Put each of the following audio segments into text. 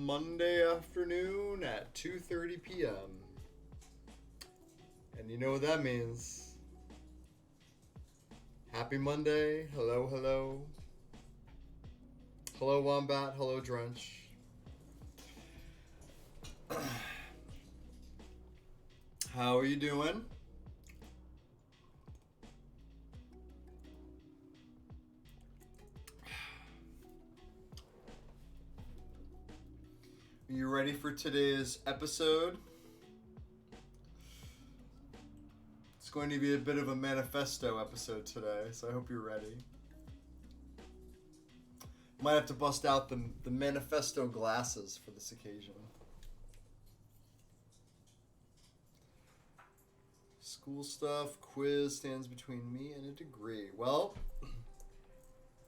Monday afternoon at 2:30 p.m. And you know what that means. Happy Monday. Hello, hello. Hello, Wombat. Hello, Drench. How are you doing? Are you ready for today's episode? It's going to be a bit of a manifesto episode today, so I hope you're ready. Might have to bust out the manifesto glasses for this occasion. School stuff, quiz stands between me and a degree. Well,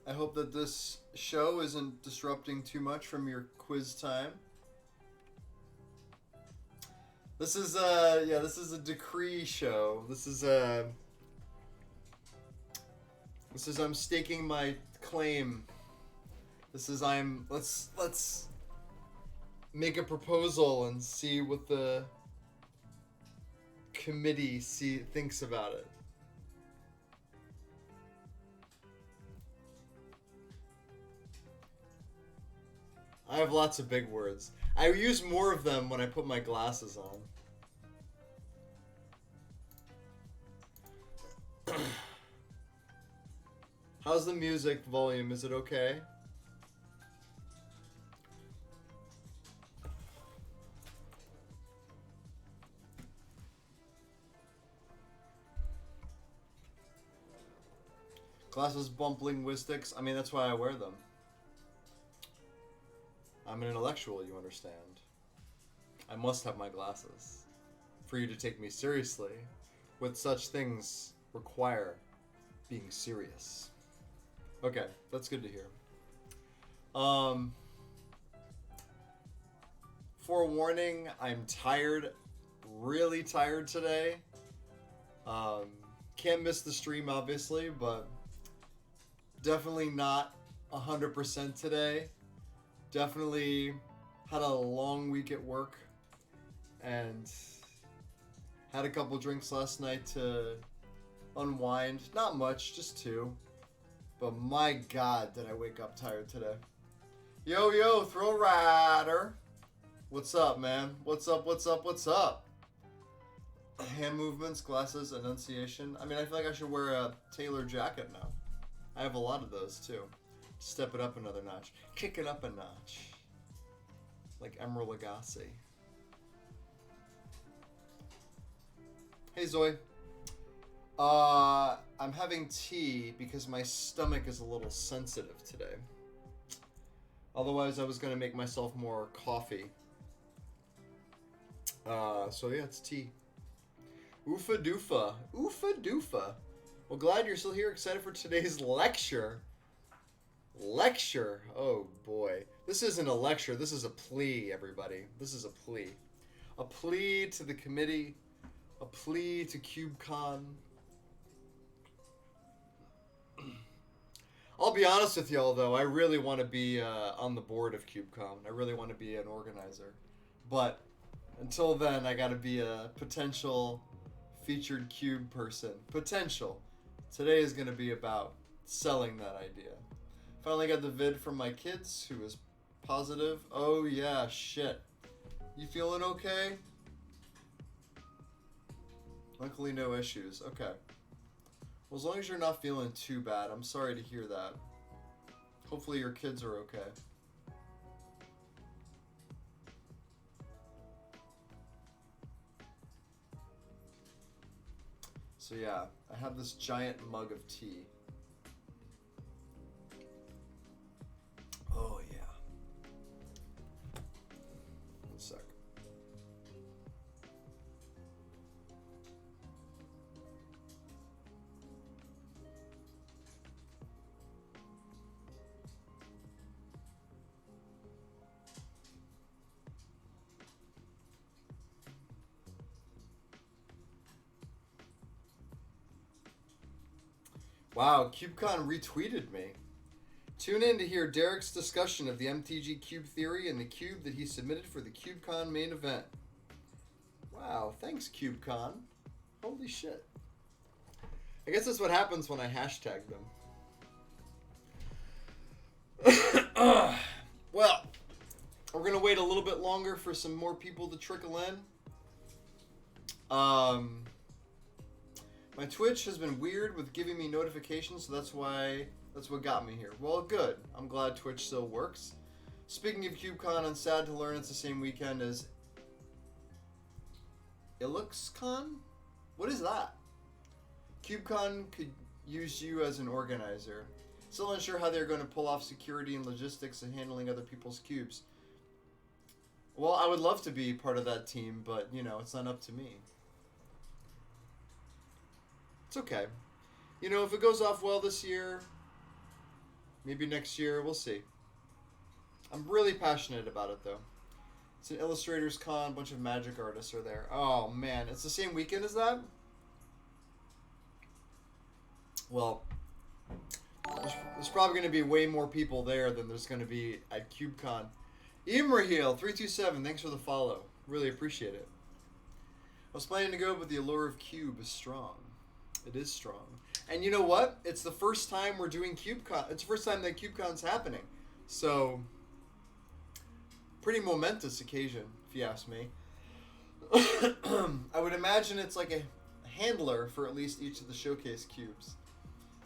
I hope that this show isn't disrupting too much from your quiz time. This is a decree show. This is I'm staking my claim. Let's make a proposal and see what the committee thinks about it. I have lots of big words. I use more of them when I put my glasses on. How's the music volume? Is it okay? Glasses bump linguistics. I mean, that's why I wear them. I'm an intellectual, you understand. I must have my glasses. For you to take me seriously, with such things require being serious. Okay, that's good to hear. Forewarning, I'm tired. Really tired today. Can't miss the stream, obviously, but definitely not 100% today. Definitely had a long week at work and had a couple drinks last night to unwind. Not much, just 2. But my God, did I wake up tired today. Yo, Thrill Rider. What's up, man? What's up? Hand movements, glasses, enunciation. I mean, I feel like I should wear a tailored jacket now. I have a lot of those, too. Step it up another notch. Kick it up a notch. Like Emerald Lagasse. Hey, Zoe. I'm having tea because my stomach is a little sensitive today. Otherwise, I was going to make myself more coffee. So yeah, it's tea. Oofa doofa. Well, glad you're still here. Excited for today's lecture. Oh boy. This isn't a lecture. This is a plea, everybody. This is a plea. A plea to the committee. A plea to CubeCon. I'll be honest with y'all, though. I really want to be on the board of CubeCon. I really want to be an organizer. But until then, I got to be a potential featured cube person. Potential. Today is going to be about selling that idea. Finally got the vid from my kids, who was positive. Oh yeah, shit. You feeling okay? Luckily no issues. Okay. Well, as long as you're not feeling too bad, I'm sorry to hear that. Hopefully your kids are okay. So yeah, I have this giant mug of tea. Oh yeah. One sec. Wow, CubeCon retweeted me. Tune in to hear Derek's discussion of the MTG cube theory and the cube that he submitted for the CubeCon main event. Wow, thanks CubeCon. Holy shit. I guess that's what happens when I hashtag them. Well, we're going to wait a little bit longer for some more people to trickle in. My Twitch has been weird with giving me notifications, so that's what got me here. Well, good. I'm glad Twitch still works. Speaking of CubeCon, I'm sad to learn it's the same weekend as IlluxCon? What is that? CubeCon could use you as an organizer. Still unsure how they're going to pull off security and logistics and handling other people's cubes. Well, I would love to be part of that team, but, you know, it's not up to me. It's okay. You know, if it goes off well this year, maybe next year, we'll see. I'm really passionate about it, though. It's an illustrators con, a bunch of magic artists are there. Oh, man. It's the same weekend as that? Well, there's probably going to be way more people there than there's going to be at CubeCon. Imrahil327, thanks for the follow. Really appreciate it. I was planning to go, but the allure of Cube is strong. It is strong. And you know what? It's the first time we're doing CubeCon. It's the first time that CubeCon's happening. So, pretty momentous occasion, if you ask me. I would imagine it's like a handler for at least each of the showcase cubes.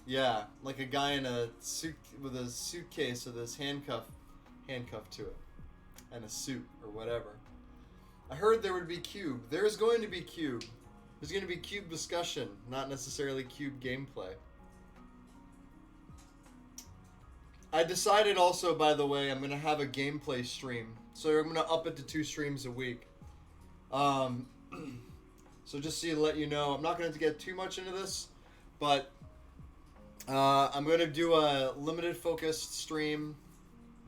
Yeah, like a guy in a suit with a suitcase with his handcuffed to it, and a suit or whatever. I heard there would be cube. There's going to be cube. There's going to be cube discussion, not necessarily cube gameplay. I decided also, by the way, I'm going to have a gameplay stream. So I'm going to up it to 2 streams a week. So just to let you know, I'm not going to get too much into this, but I'm going to do a limited focused stream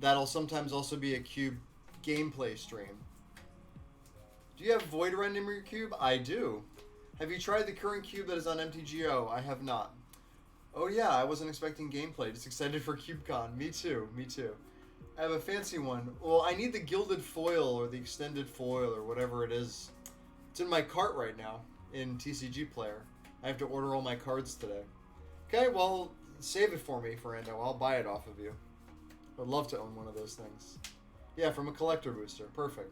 that'll sometimes also be a cube gameplay stream. Do you have Void Rend in your cube? I do. Have you tried the current cube that is on MTGO? I have not. Oh yeah, I wasn't expecting gameplay. Just excited for CubeCon. Me too. Me too. I have a fancy one. Well, I need the gilded foil or the extended foil or whatever it is. It's in my cart right now in TCG Player. I have to order all my cards today. Okay, well, save it for me, Ferrando. I'll buy it off of you. I'd love to own one of those things. Yeah, from a collector booster. Perfect.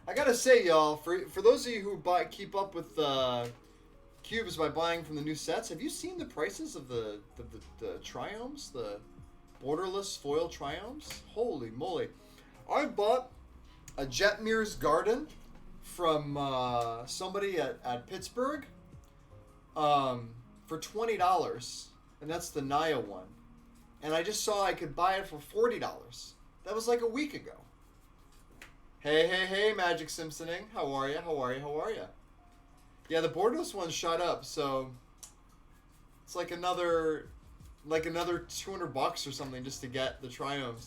I gotta say, y'all, for those of you who keep up with cubes by buying from the new sets, have you seen the prices of the triomes, the borderless foil triomes? Holy moly! I bought a Jetmir's Garden from somebody at Pittsburgh for $20, and that's the Naya one. And I just saw I could buy it for $40. That was like a week ago. Hey, Magic Simpsoning. How are ya? Yeah, the borderless one shot up, so it's like another $200 or something just to get the triomes,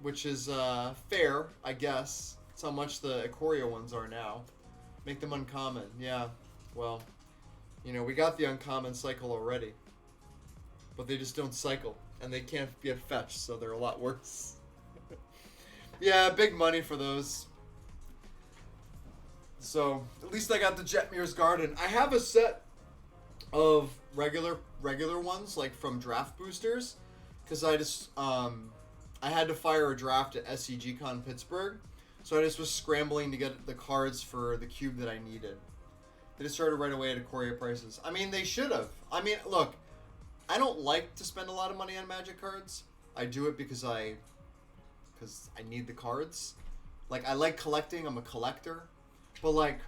which is fair, I guess. That's how much the Ikoria ones are now. Make them uncommon. Yeah, well, you know, we got the uncommon cycle already, but they just don't cycle, and they can't get fetched, so they're a lot worse. Yeah, big money for those. So, at least I got the Jetmir's Garden. I have a set of regular ones, like from draft boosters, because I just, I had to fire a draft at SCGCon Pittsburgh, so I just was scrambling to get the cards for the cube that I needed. They just started right away at Ikoria prices. I mean, they should have. I mean, look, I don't like to spend a lot of money on Magic cards. I do it because I need the cards. Like, I like collecting. I'm a collector. But, like,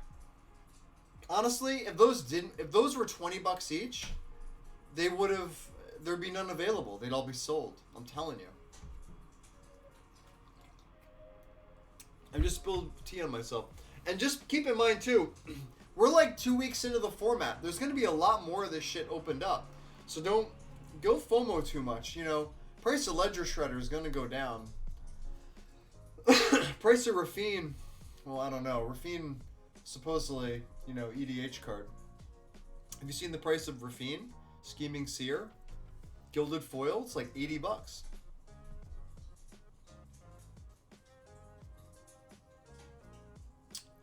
honestly, if those were $20 each, there'd be none available. They'd all be sold. I'm telling you. I just spilled tea on myself. And just keep in mind, too, we're like 2 weeks into the format. There's going to be a lot more of this shit opened up. So don't go FOMO too much. You know, price of Ledger Shredder is going to go down. Price of Rafine, well, I don't know. Rafine, supposedly, you know, EDH card. Have you seen the price of Rafine? Scheming Seer? Gilded foil, it's like $80.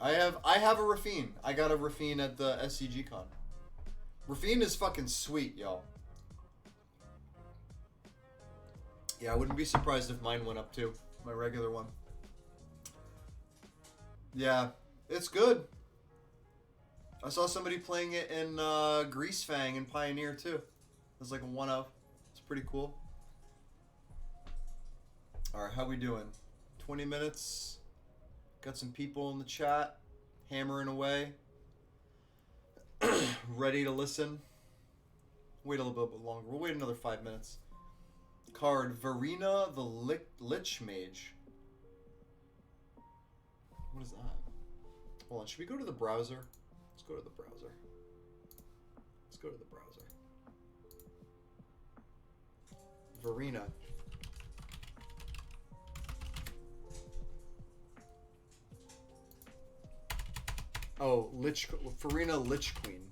I have a Rafine. I got a Rafine at the SCG Con. Rafine is fucking sweet, y'all. Yeah, I wouldn't be surprised if mine went up too. My regular one. Yeah, it's good. I saw somebody playing it in Greasefang and Pioneer too. It was like a one of. It's pretty cool. Alright, how we doing? 20 minutes. Got some people in the chat. Hammering away. Ready to listen. Wait a little bit longer. We'll wait another 5 minutes. Card, Verena the Lich Mage. What is that? Hold on, should we go to the browser? Let's go to the browser. Let's go to the browser. Verena. Oh, Verena Lich Queen.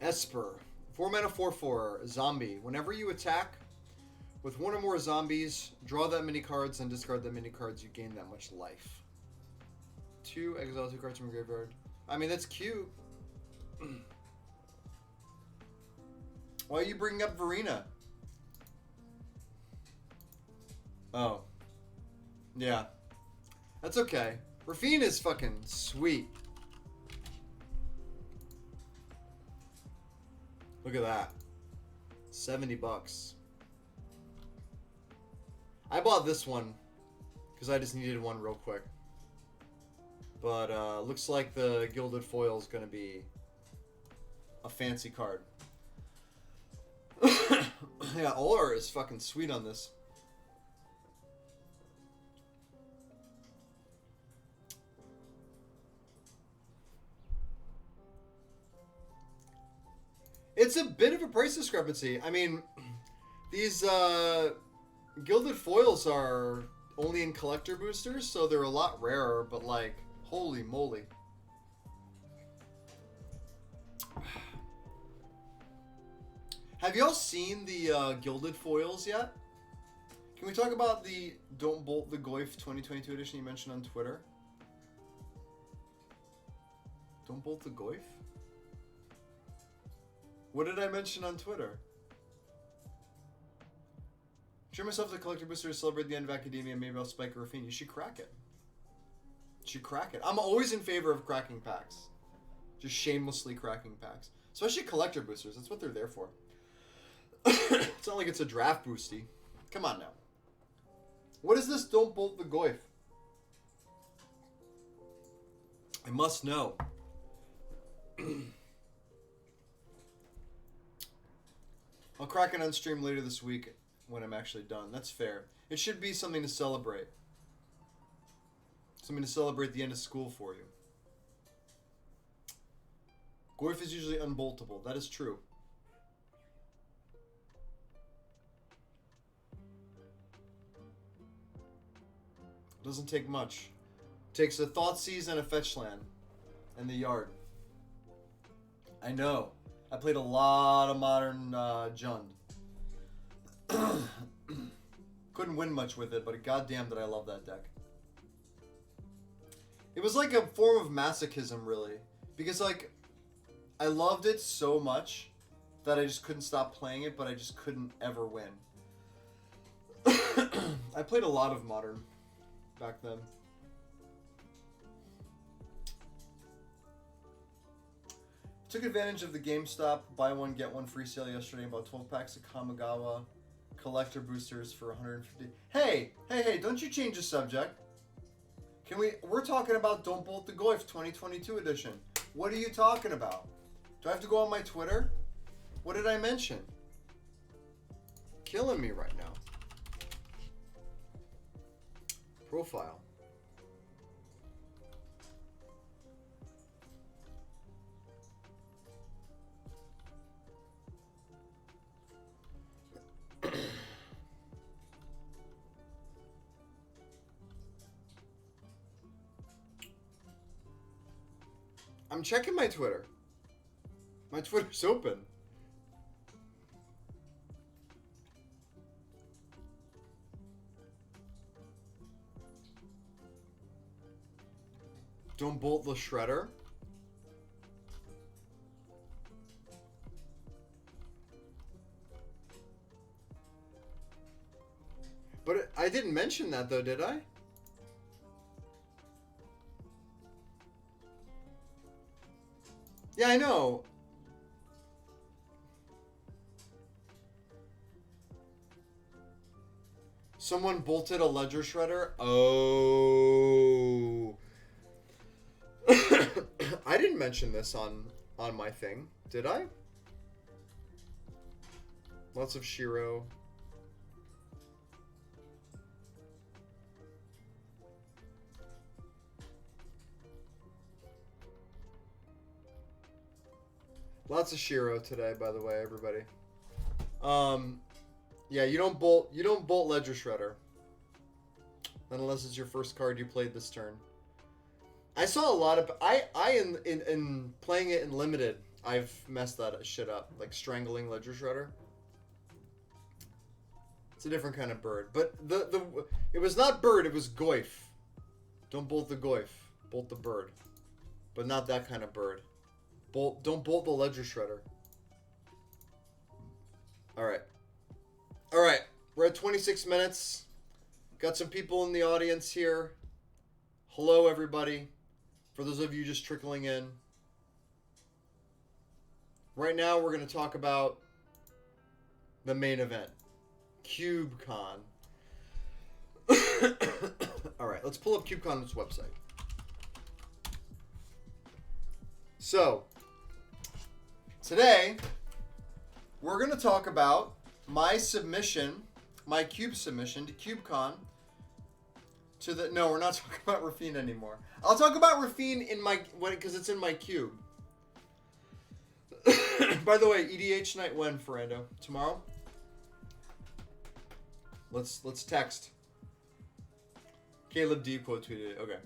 Esper. 4 mana 4/4 zombie. Whenever you attack with one or more zombies, draw that many cards and discard that many cards, you gain that much life. 2, exile 2 cards from your graveyard. I mean, that's cute. Why are you bringing up Verena? Oh. Yeah. That's okay. Rafine is fucking sweet. Look at that. $70. I bought this one because I just needed one real quick. But looks like the Gilded Foil is going to be a fancy card. Yeah, Olar is fucking sweet on this. It's a bit of a price discrepancy. I mean, these Gilded Foils are only in collector boosters, so they're a lot rarer, but like, holy moly. Have y'all seen the Gilded Foils yet? Can we talk about the Don't Bolt the Goyf 2022 edition you mentioned on Twitter? Don't Bolt the Goyf? What did I mention on Twitter? Treat myself to the collector booster to celebrate the end of academia. Maybe I'll spike a Rafine. You should crack it. You should crack it. I'm always in favor of cracking packs. Just shamelessly cracking packs. Especially collector boosters. That's what they're there for. It's not like it's a draft boosty. Come on now. What is this Don't Bolt the Goyf? I must know. I'll crack it on stream later this week when I'm actually done. That's fair. It should be something to celebrate. Something to celebrate the end of school for you. Goyf is usually unboltable. That is true. Doesn't take much. Takes a Thoughtseize and a Fetch Land. And the yard. I know. I played a lot of Modern Jund. Couldn't win much with it, but goddamn did I love that deck. It was like a form of masochism, really. Because, like, I loved it so much that I just couldn't stop playing it, but I just couldn't ever win. I played a lot of Modern back then. Took advantage of the GameStop buy one get one free sale yesterday and bought 12 packs of Kamigawa collector boosters for $150. Hey, don't you change the subject. We're talking about Don't Bolt the Goyf 2022 edition. What are you talking about? Do I have to go on my Twitter? What did I mention? Killing me right now. Profile. I'm checking my Twitter. My Twitter's open. Don't bolt the shredder. But I didn't mention that though, did I? Yeah, I know. Someone bolted a ledger shredder? Oh. I didn't mention this on my thing, did I? Lots of Shiro. Lots of Shiro today, by the way, everybody. Yeah, you don't bolt Ledger Shredder. Unless it's your first card you played this turn. I saw a lot of in playing it in limited, I've messed that shit up, like strangling Ledger Shredder. It's a different kind of bird, but it was not bird, it was goif. Don't bolt the goif, bolt the bird, but not that kind of bird. Don't bolt the Ledger Shredder. All right, we're at 26 minutes. Got some people in the audience here. Hello, everybody. For those of you just trickling in. Right now, we're going to talk about the main event. CubeCon. All right, let's pull up CubeCon's website. So, today, we're going to talk about my submission, my cube submission to CubeCon. No, we're not talking about Rafine anymore. I'll talk about Rafine because it's in my cube. By the way, EDH night when, Ferrando? Tomorrow? Let's text. Caleb D quote tweeted it. Okay.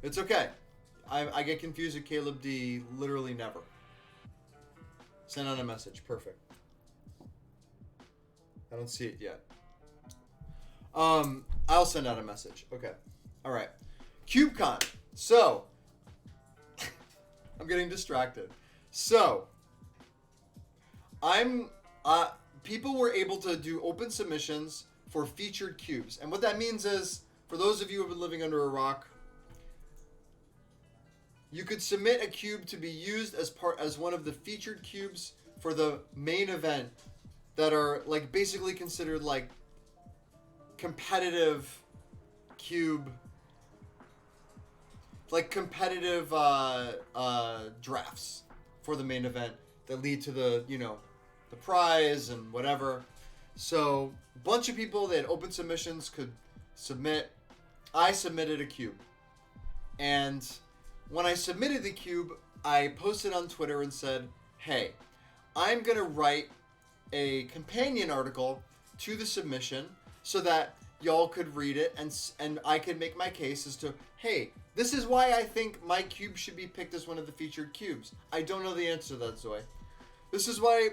It's okay. I get confused with Caleb D literally never. Send out a message. Perfect. I don't see it yet. I'll send out a message. Okay. All right. CubeCon. So, I'm getting distracted. So, people were able to do open submissions for featured cubes. And what that means is, for those of you who have been living under a rock, you could submit a cube to be used as one of the featured cubes for the main event that are like basically considered like competitive cube, like competitive drafts for the main event that lead to the prize and whatever. So a bunch of people that had open submissions could submit. I submitted a cube, and when I submitted the cube, I posted on Twitter and said, hey, I'm gonna write a companion article to the submission so that y'all could read it and I could make my case as to, hey, this is why I think my cube should be picked as one of the featured cubes. I don't know the answer to that, Zoe. This is why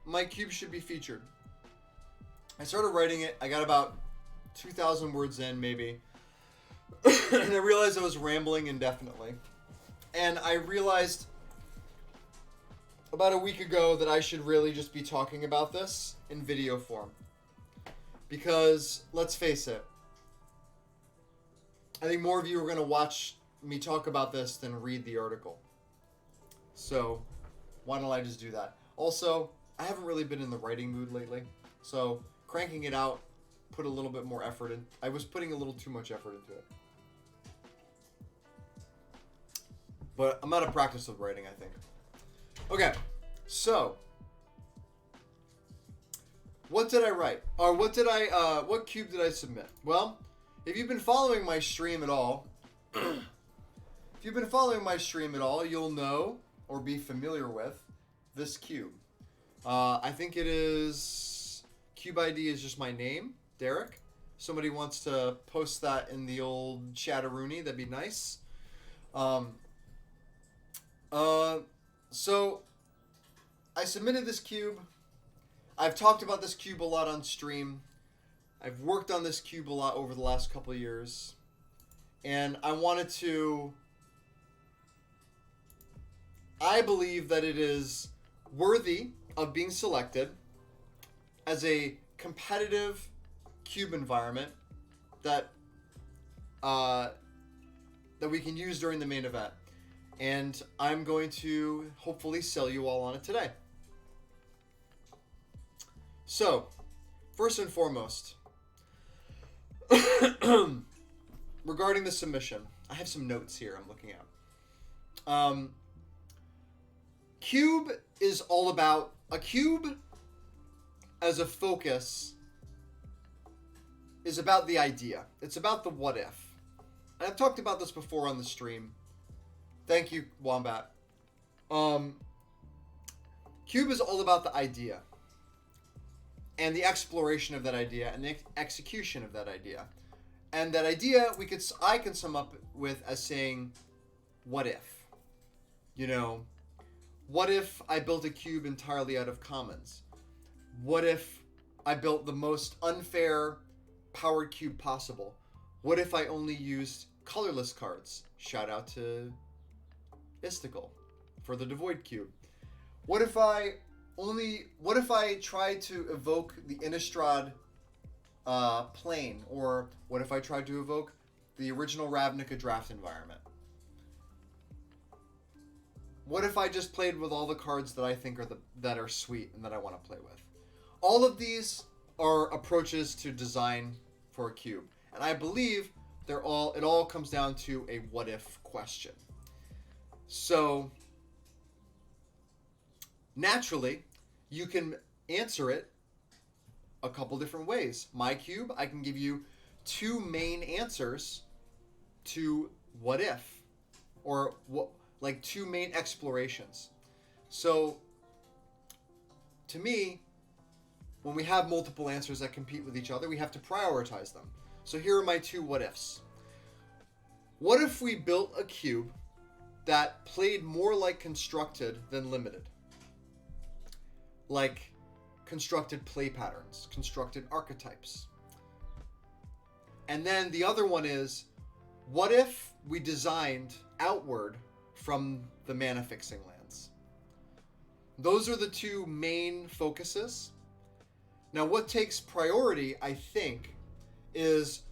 my cube should be featured. I started writing it. I got about 2,000 words in, maybe. And I realized I was rambling indefinitely. And I realized about a week ago that I should really just be talking about this in video form. Because, let's face it, I think more of you are going to watch me talk about this than read the article. So, why don't I just do that? Also, I haven't really been in the writing mood lately. So, cranking it out, put a little bit more effort in. I was putting a little too much effort into it. But I'm out of practice with writing, I think. Okay, so what did I write? Or what cube did I submit? Well, if you've been following my stream at all, you'll know or be familiar with this cube. I think it is, cube ID is just my name, Derek. Somebody wants to post that in the old chatteroony, that'd be nice. So I submitted this cube. I've talked about this cube a lot on stream. I've worked on this cube a lot over the last couple of years. And I wanted to I believe that it is worthy of being selected as a competitive cube environment that that we can use during the main event. And I'm going to hopefully sell you all on it today. So, first and foremost, regarding the submission, I have some notes here I'm looking at. Cube is all about a cube as a focus is about the idea. It's about the what if. And I've talked about this before on the stream. Thank you, Wombat. Cube is all about the idea and the exploration of that idea and the execution of that idea. And that idea I can sum up with as saying, what if? You know, what if I built a cube entirely out of commons? What if I built the most unfair powered cube possible? What if I only used colorless cards? Shout out to Istical for the Devoid Cube. What if I tried to evoke the Innistrad plane? Or what if I tried to evoke the original Ravnica draft environment? What if I just played with all the cards that I think that are sweet and that I want to play with? All of these are approaches to design for a cube, and I believe it all comes down to a what if question. So naturally, you can answer it a couple different ways. My cube, I can give you two main answers to what if, or what, like two main explorations. So to me, when we have multiple answers that compete with each other, we have to prioritize them. So here are my two what ifs. What if we built a cube that played more like constructed than limited? Like constructed play patterns, constructed archetypes. And then the other one is, what if we designed outward from the mana fixing lands? Those are the two main focuses. Now, what takes priority, I think, is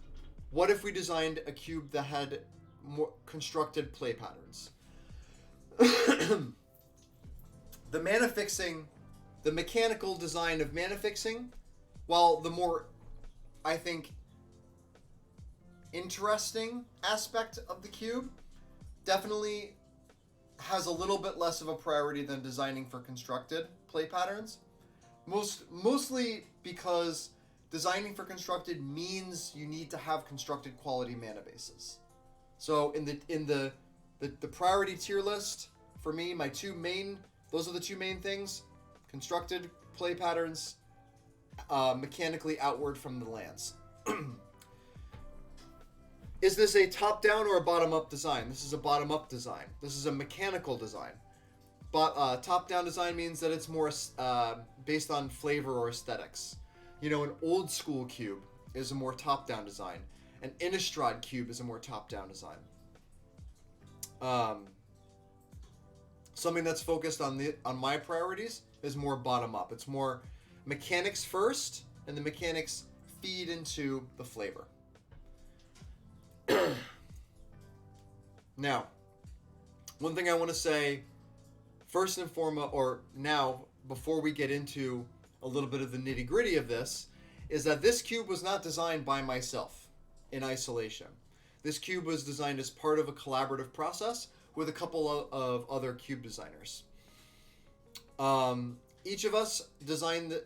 what if we designed a cube that had more constructed play patterns? The mana fixing, the mechanical design of mana fixing, while the more, I think, interesting aspect of the cube definitely has a little bit less of a priority than designing for constructed play patterns. Mostly because designing for constructed means you need to have constructed quality mana bases. So in the priority tier list, for me, those are the two main things: constructed play patterns, mechanically outward from the lands. Is this a top-down or a bottom-up design? This is a bottom-up design. This is a mechanical design. But top-down design means that it's more based on flavor or aesthetics. You know, an old school cube is a more top-down design. An Innistrad cube is a more top-down design. Something that's focused on my priorities is more bottom-up. It's more mechanics first, and the mechanics feed into the flavor. Now, one thing I want to say first and foremost, or now, before we get into a little bit of the nitty-gritty of this, is that this cube was not designed by myself in isolation. This cube was designed as part of a collaborative process with a couple of other cube designers. Each of us designed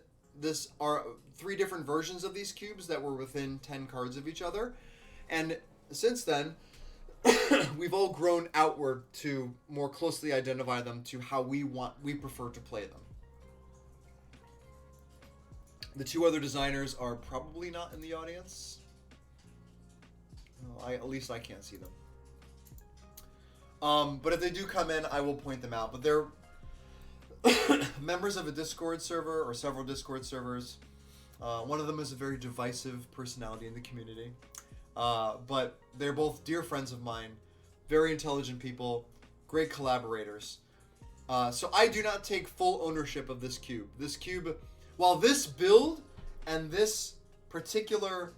three different versions of these cubes that were within 10 cards of each other, and since then, we've all grown outward to more closely identify them to how we prefer to play them. The two other designers are probably not in the audience. At least I can't see them. But if they do come in, I will point them out. But they're members of a Discord server or several Discord servers. One of them is a very divisive personality in the community. But they're both dear friends of mine, very intelligent people, great collaborators. So I do not take full ownership of this cube. This cube, while this build and this particular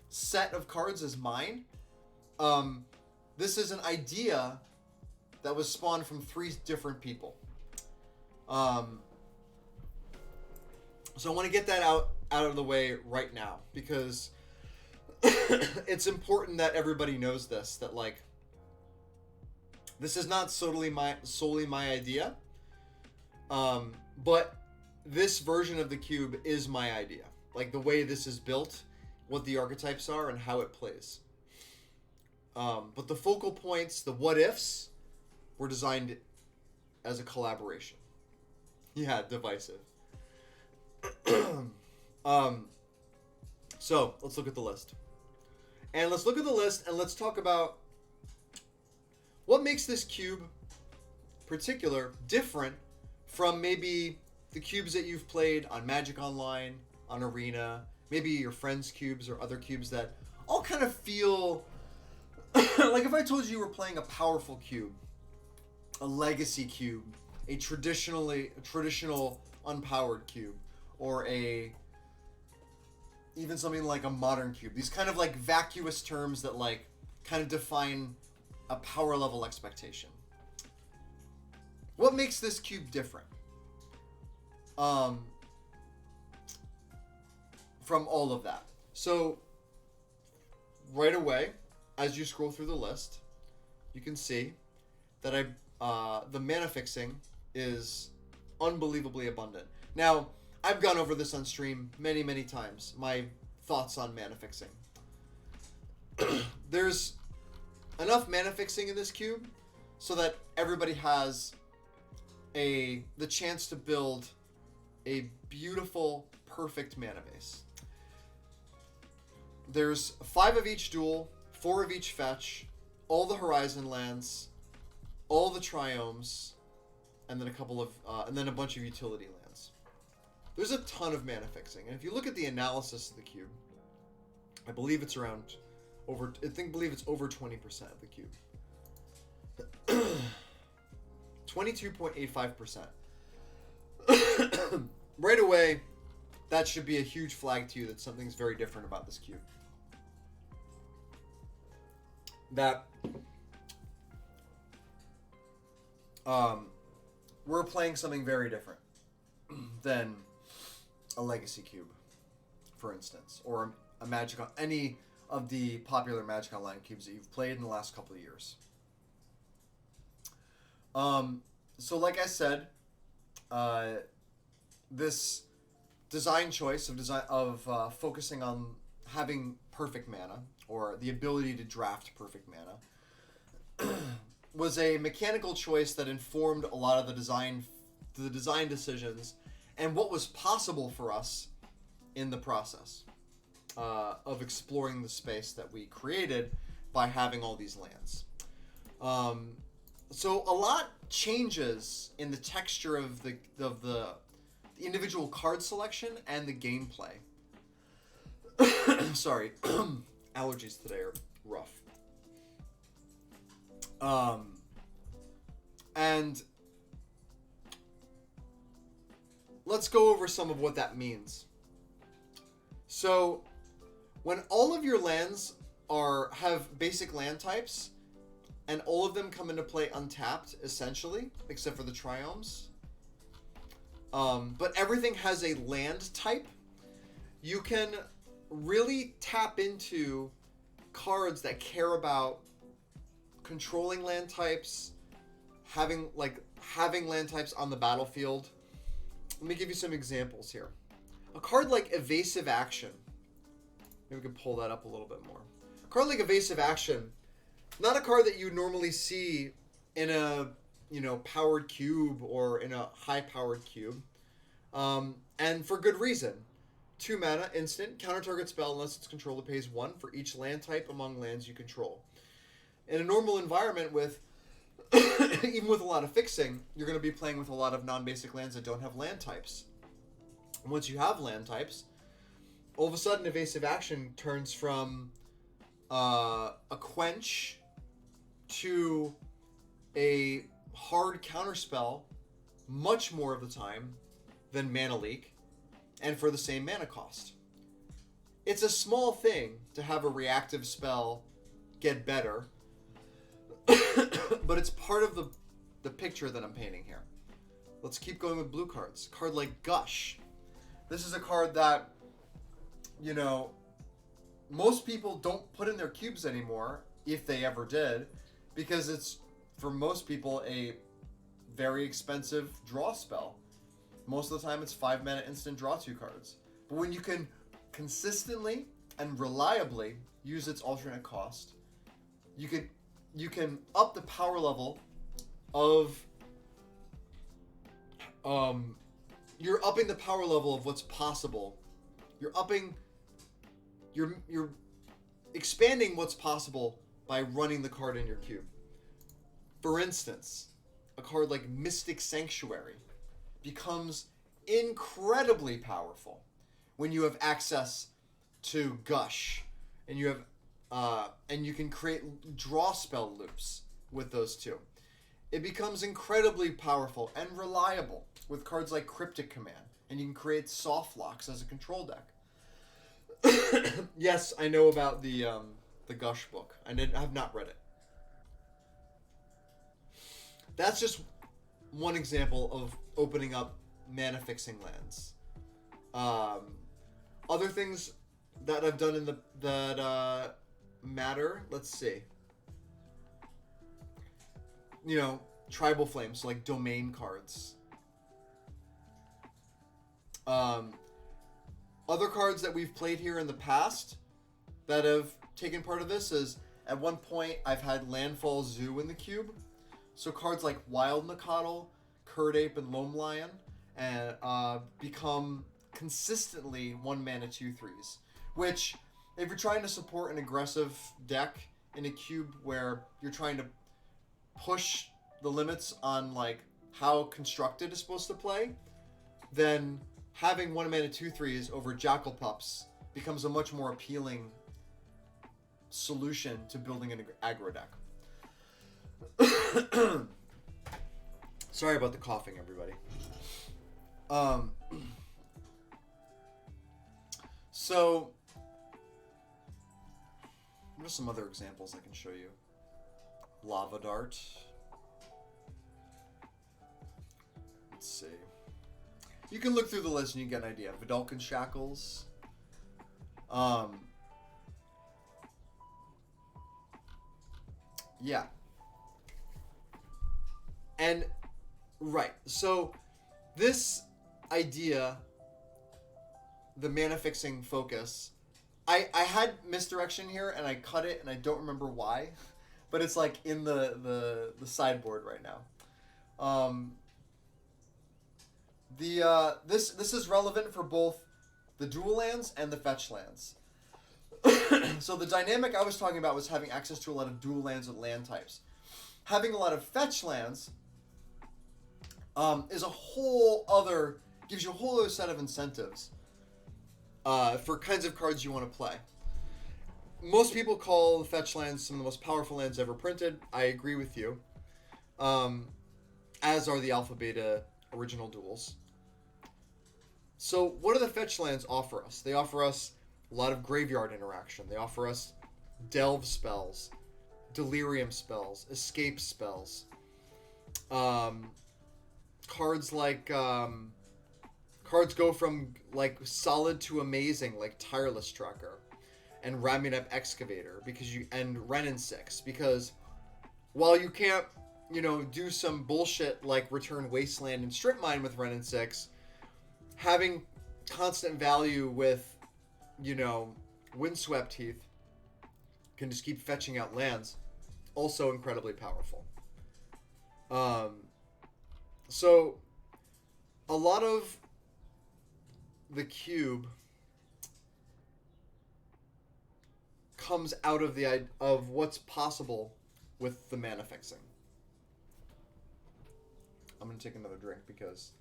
set of cards is mine, this is an idea that was spawned from 3 different people. So I want to get that out of the way right now, because it's important that everybody knows this, that like this is not solely my idea, but this version of the cube is my idea. Like the way this is built, what the archetypes are, and how it plays. But the focal points, the what ifs, were designed as a collaboration. Yeah, divisive. So let's look at the list. And let's look at the list and let's talk about what makes this cube particular different from maybe the cubes that you've played on Magic Online, on Arena, maybe your friends' cubes or other cubes that all kind of feel like if I told you were playing a powerful cube, a legacy cube, a traditional unpowered cube, or even something like a modern cube. These kind of like vacuous terms that like kind of define a power level expectation. What makes this cube different from all of that? So right away, as you scroll through the list, you can see that the mana fixing is unbelievably abundant. Now, I've gone over this on stream many, many times, my thoughts on mana fixing. There's enough mana fixing in this cube so that everybody has the chance to build a beautiful, perfect mana base. There's 5 of each dual, 4 of each fetch, all the horizon lands, all the triomes, and then a bunch of utility lands. There's a ton of mana fixing, and if you look at the analysis of the cube, I believe it's over 20% of the cube. 22.85%. Right away, that should be a huge flag to you that something's very different about this cube. That we're playing something very different than a legacy cube, for instance, or any of the popular Magic Online cubes that you've played in the last couple of years. So like I said, this design choice of focusing on having perfect mana, or the ability to draft perfect mana, was a mechanical choice that informed a lot of the design decisions and what was possible for us in the process of exploring the space that we created by having all these lands. So a lot changes in the texture of the individual card selection and the gameplay. Sorry, allergies today are rough. And let's go over some of what that means. So, when all of your lands have basic land types, and all of them come into play untapped, essentially, except for the triomes, but everything has a land type, you can really tap into cards that care about controlling land types, having land types on the battlefield. Let me give you some examples here. A card like Evasive Action. Maybe we can pull that up a little bit more. A card like Evasive Action, not a card that you normally see in a powered cube or in a high-powered cube, and for good reason. 2 mana, instant, counter target spell unless its controller pays 1 for each land type among lands you control. In a normal environment with even with a lot of fixing, you're going to be playing with a lot of non-basic lands that don't have land types. And once you have land types, all of a sudden Evasive Action turns from a quench to a hard counterspell much more of the time than Mana Leak, and for the same mana cost. It's a small thing to have a reactive spell get better, but it's part of the picture that I'm painting here. Let's keep going with blue cards. Card like Gush. This is a card that, you know, most people don't put in their cubes anymore, if they ever did, because it's, for most people, a very expensive draw spell. Most of the time it's 5 mana instant draw 2 cards. But when you can consistently and reliably use its alternate cost, you can up the power level of you're upping the power level of what's possible. You're expanding what's possible by running the card in your cube. For instance, a card like Mystic Sanctuary becomes incredibly powerful when you have access to Gush, and you have and you can create draw spell loops with those two. It becomes incredibly powerful and reliable with cards like Cryptic Command, and you can create soft locks as a control deck. Yes, I know about the Gush book. I have not read it. That's just one example of opening up mana fixing lands. Other things that I've done in that matter. Let's see. You know, tribal flames, so like domain cards. Other cards that we've played here in the past that have taken part of this is, at one point, I've had Landfall Zoo in the cube. So cards like Wild Nacatl, Curd Ape, and Loam Lion and become consistently 1 mana 2/3s. Which, if you're trying to support an aggressive deck in a cube where you're trying to push the limits on like how Constructed is supposed to play, then having 1 mana 2/3s over Jackal Pups becomes a much more appealing solution to building an aggro deck. Sorry about the coughing, everybody. So, what are some other examples I can show you? Lava Dart. Let's see. You can look through the list and you get an idea. Vidalcan Shackles. Yeah. And, right. So, this idea, the mana fixing focus, I had misdirection here and I cut it and I don't remember why. But it's like in the sideboard right now. This is relevant for both the dual lands and the fetch lands. So the dynamic I was talking about was having access to a lot of dual lands with land types. Having a lot of fetch lands gives you a whole other set of incentives for kinds of cards you want to play. Most people call the fetch lands some of the most powerful lands ever printed. I agree with you. As are the Alpha Beta original duels. So what do the fetch lands offer us? They offer us a lot of graveyard interaction. They offer us delve spells, delirium spells, escape spells. Cards like cards go from like solid to amazing, like Tireless Tracker and Ramming Up Excavator, and Renin 6, because while you can't, do some bullshit like Return Wasteland and Strip Mine with Renin 6, having constant value with, Windswept Heath can just keep fetching out lands. Also incredibly powerful. So a lot of the cube comes out of what's possible with the mana fixing. I'm going to take another drink because,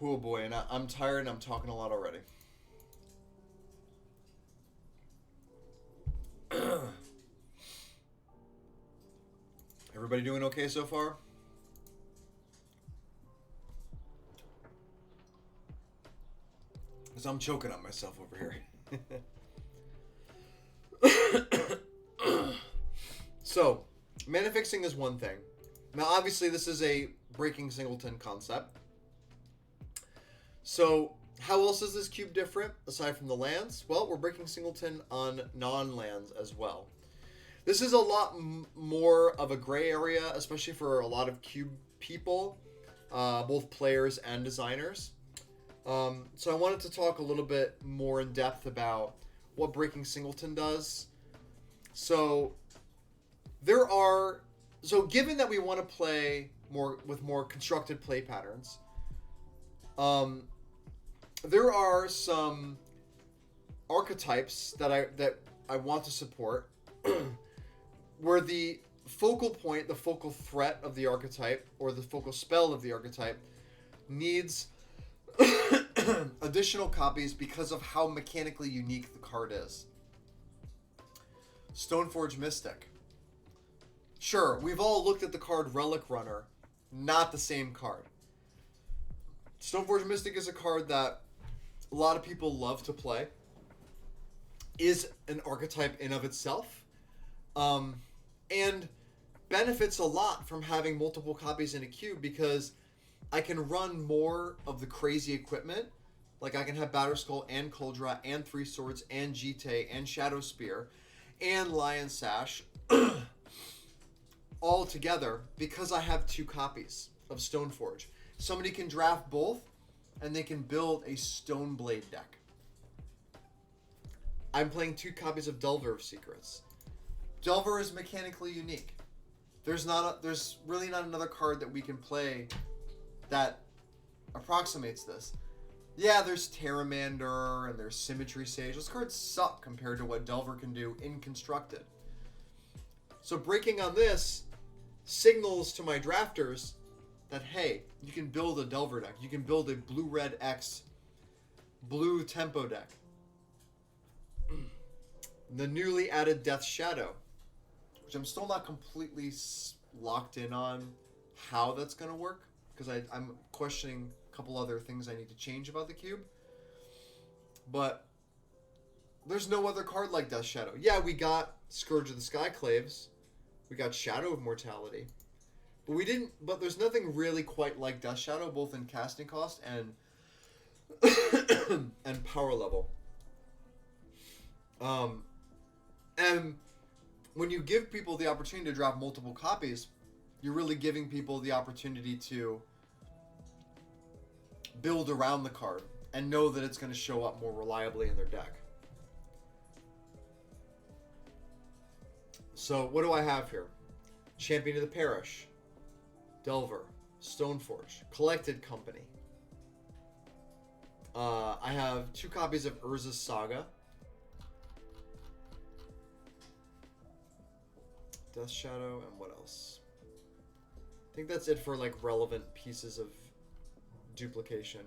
oh boy, and I'm tired and I'm talking a lot already. Everybody doing okay so far? Because I'm choking on myself over here. So, mana fixing is one thing. Now, obviously, this is a breaking Singleton concept. So, how else is this cube different, aside from the lands? Well, we're breaking Singleton on non-lands as well. This is a lot more of a gray area, especially for a lot of cube people, both players and designers. So I wanted to talk a little bit more in depth about what breaking Singleton does. So given that we want to play with more constructed play patterns, there are some archetypes that I want to support, where the focal point, the focal threat of the archetype, or the focal spell of the archetype, needs additional copies because of how mechanically unique the card is. Stoneforge Mystic. Sure, we've all looked at the card Relic Runner, not the same card. Stoneforge Mystic is a card that a lot of people love to play, is an archetype in of itself, and benefits a lot from having multiple copies in a cube because I can run more of the crazy equipment. Like I can have Batterskull and Kuldra and Three Swords and Jite and Shadow Spear and Lion Sash all together because I have 2 copies of Stoneforge. Somebody can draft both and they can build a Stoneblade deck. I'm playing 2 copies of Delver of Secrets. Delver is mechanically unique. There's really not another card that we can play that approximates this. Yeah, there's Terramander and there's Symmetry Sage. Those cards suck compared to what Delver can do in Constructed. So breaking on this signals to my drafters that, hey, you can build a Delver deck. You can build a blue-red X blue tempo deck. The newly added Death Shadow, which I'm still not completely locked in on how that's going to work, because I'm questioning a couple other things I need to change about the cube. But there's no other card like Death Shadow. Yeah, we got Scourge of the Skyclaves. We got Shadow of Mortality. But there's nothing really quite like Death Shadow, both in casting cost and and power level. And when you give people the opportunity to draft multiple copies, you're really giving people the opportunity to build around the card and know that it's going to show up more reliably in their deck. So what do I have here? Champion of the Parish, Delver, Stoneforge, Collected Company. I have 2 copies of Urza's Saga, Death Shadow, and what else? I think that's it for like relevant pieces of duplication.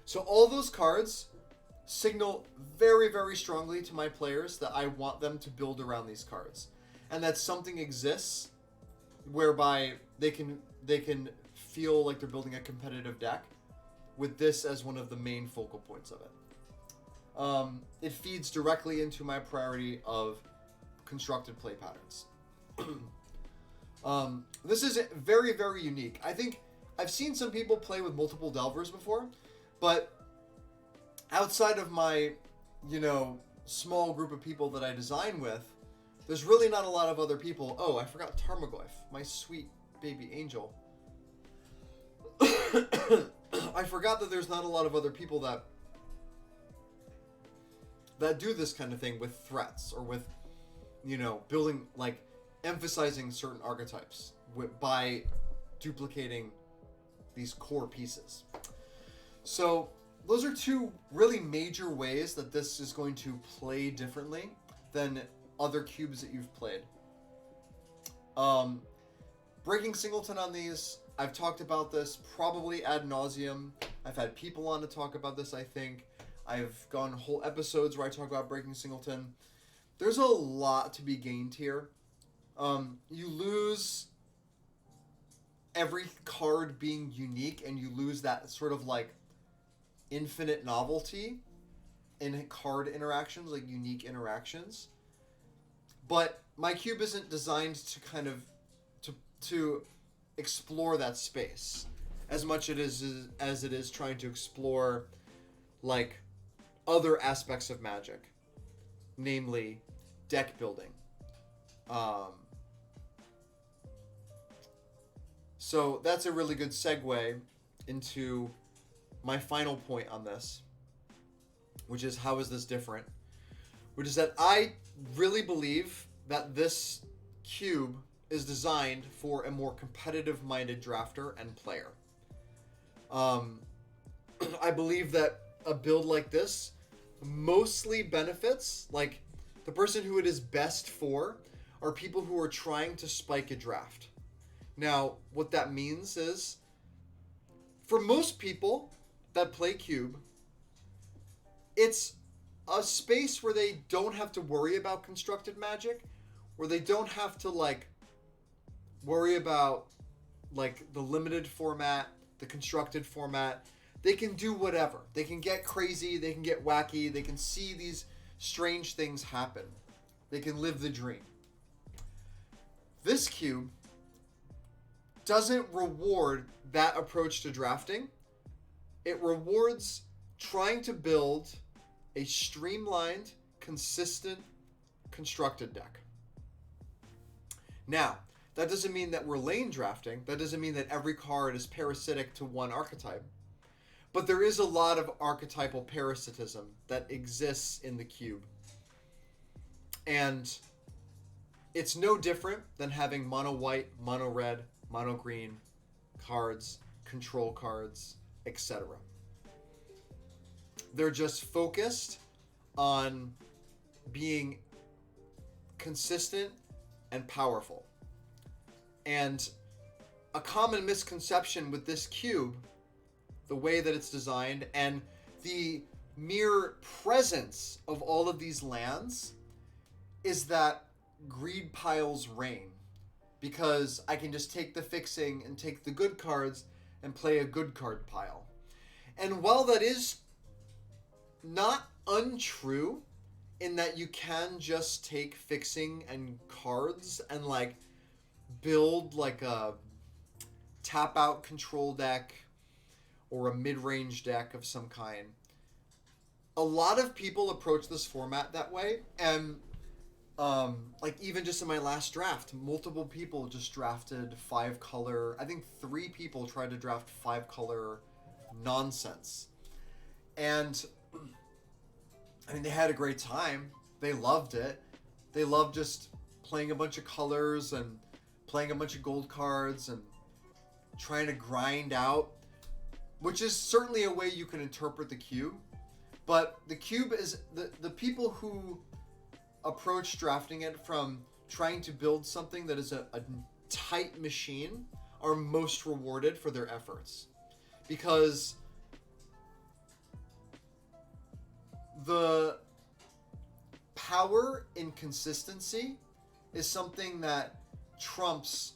So all those cards signal very, very strongly to my players that I want them to build around these cards, and that something exists whereby they can feel like they're building a competitive deck with this as one of the main focal points of it. It feeds directly into my priority of constructed play patterns. This is very, very unique. I think I've seen some people play with multiple Delvers before, but outside of my, small group of people that I design with, there's really not a lot of other people. Oh, I forgot Tarmogoyf, my sweet baby angel. I forgot that there's not a lot of other people that do this kind of thing with threats or with, building, like, emphasizing certain archetypes by duplicating these core pieces. So those are 2 really major ways that this is going to play differently than other cubes that you've played. Breaking Singleton on these, I've talked about this probably ad nauseum. I've had people on to talk about this, I think. I've gone whole episodes where I talk about Breaking Singleton. There's a lot to be gained here. You lose every card being unique, and you lose that sort of like infinite novelty in card interactions, like unique interactions. But my cube isn't designed to kind of to explore that space as much as it is trying to explore like other aspects of Magic, namely deck building. So that's a really good segue into my final point on this, which is how is this different? Which is that I really believe that this cube is designed for a more competitive-minded drafter and player. I believe that a build like this mostly benefits, like, the person who it is best for are people who are trying to spike a draft. Now, what that means is, for most people that play Cube, it's a space where they don't have to worry about constructed Magic, where they don't have to, like, worry about, like, the limited format, the constructed format. They can do whatever. They can get crazy, they can get wacky, they can see these strange things happen. They can live the dream. This cube doesn't reward that approach to drafting. It rewards trying to build a streamlined, consistent, constructed deck. Now, that doesn't mean that we're lane drafting. That doesn't mean that every card is parasitic to one archetype. But there is a lot of archetypal parasitism that exists in the cube. And it's no different than having mono white, mono red, mono green cards, control cards, etc. They're just focused on being consistent and powerful. And a common misconception with this cube, the way that it's designed, and the mere presence of all of these lands, is that greed piles reign. Because I can just take the fixing and take the good cards and play a good card pile. And while that is not untrue, in that you can just take fixing and cards and, like, build like a tap out control deck or a mid-range deck of some kind. A lot of people approach this format that way, and like even just in my last draft, multiple people just drafted 5-color. I think 3 people tried to draft 5-color nonsense. And I mean, they had a great time. They loved it. They loved just playing a bunch of colors and playing a bunch of gold cards and trying to grind out, which is certainly a way you can interpret the cube. But the cube is the people who approach drafting it from trying to build something that is a tight machine are most rewarded for their efforts. Because the power in consistency is something that trumps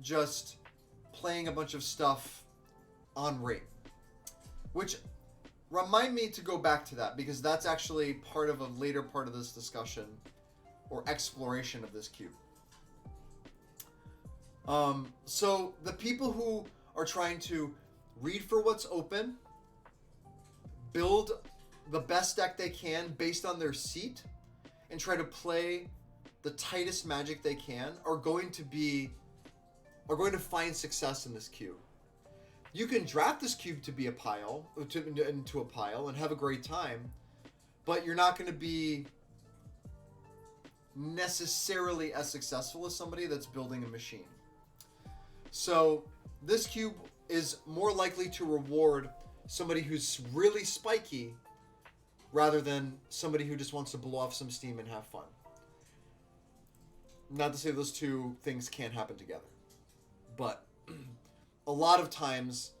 just playing a bunch of stuff on rate. Which remind me to go back to that, because that's actually part of a later part of this discussion or exploration of this cube. So the people who are trying to read for what's open, build the best deck they can based on their seat, and try to play the tightest Magic they can are going to find success in this cube. You can draft this cube to be a pile, into a pile, and have a great time, but you're not going to be necessarily as successful as somebody that's building a machine. So this cube is more likely to reward somebody who's really spiky rather than somebody who just wants to blow off some steam and have fun. Not to say those two things can't happen together, but a lot of times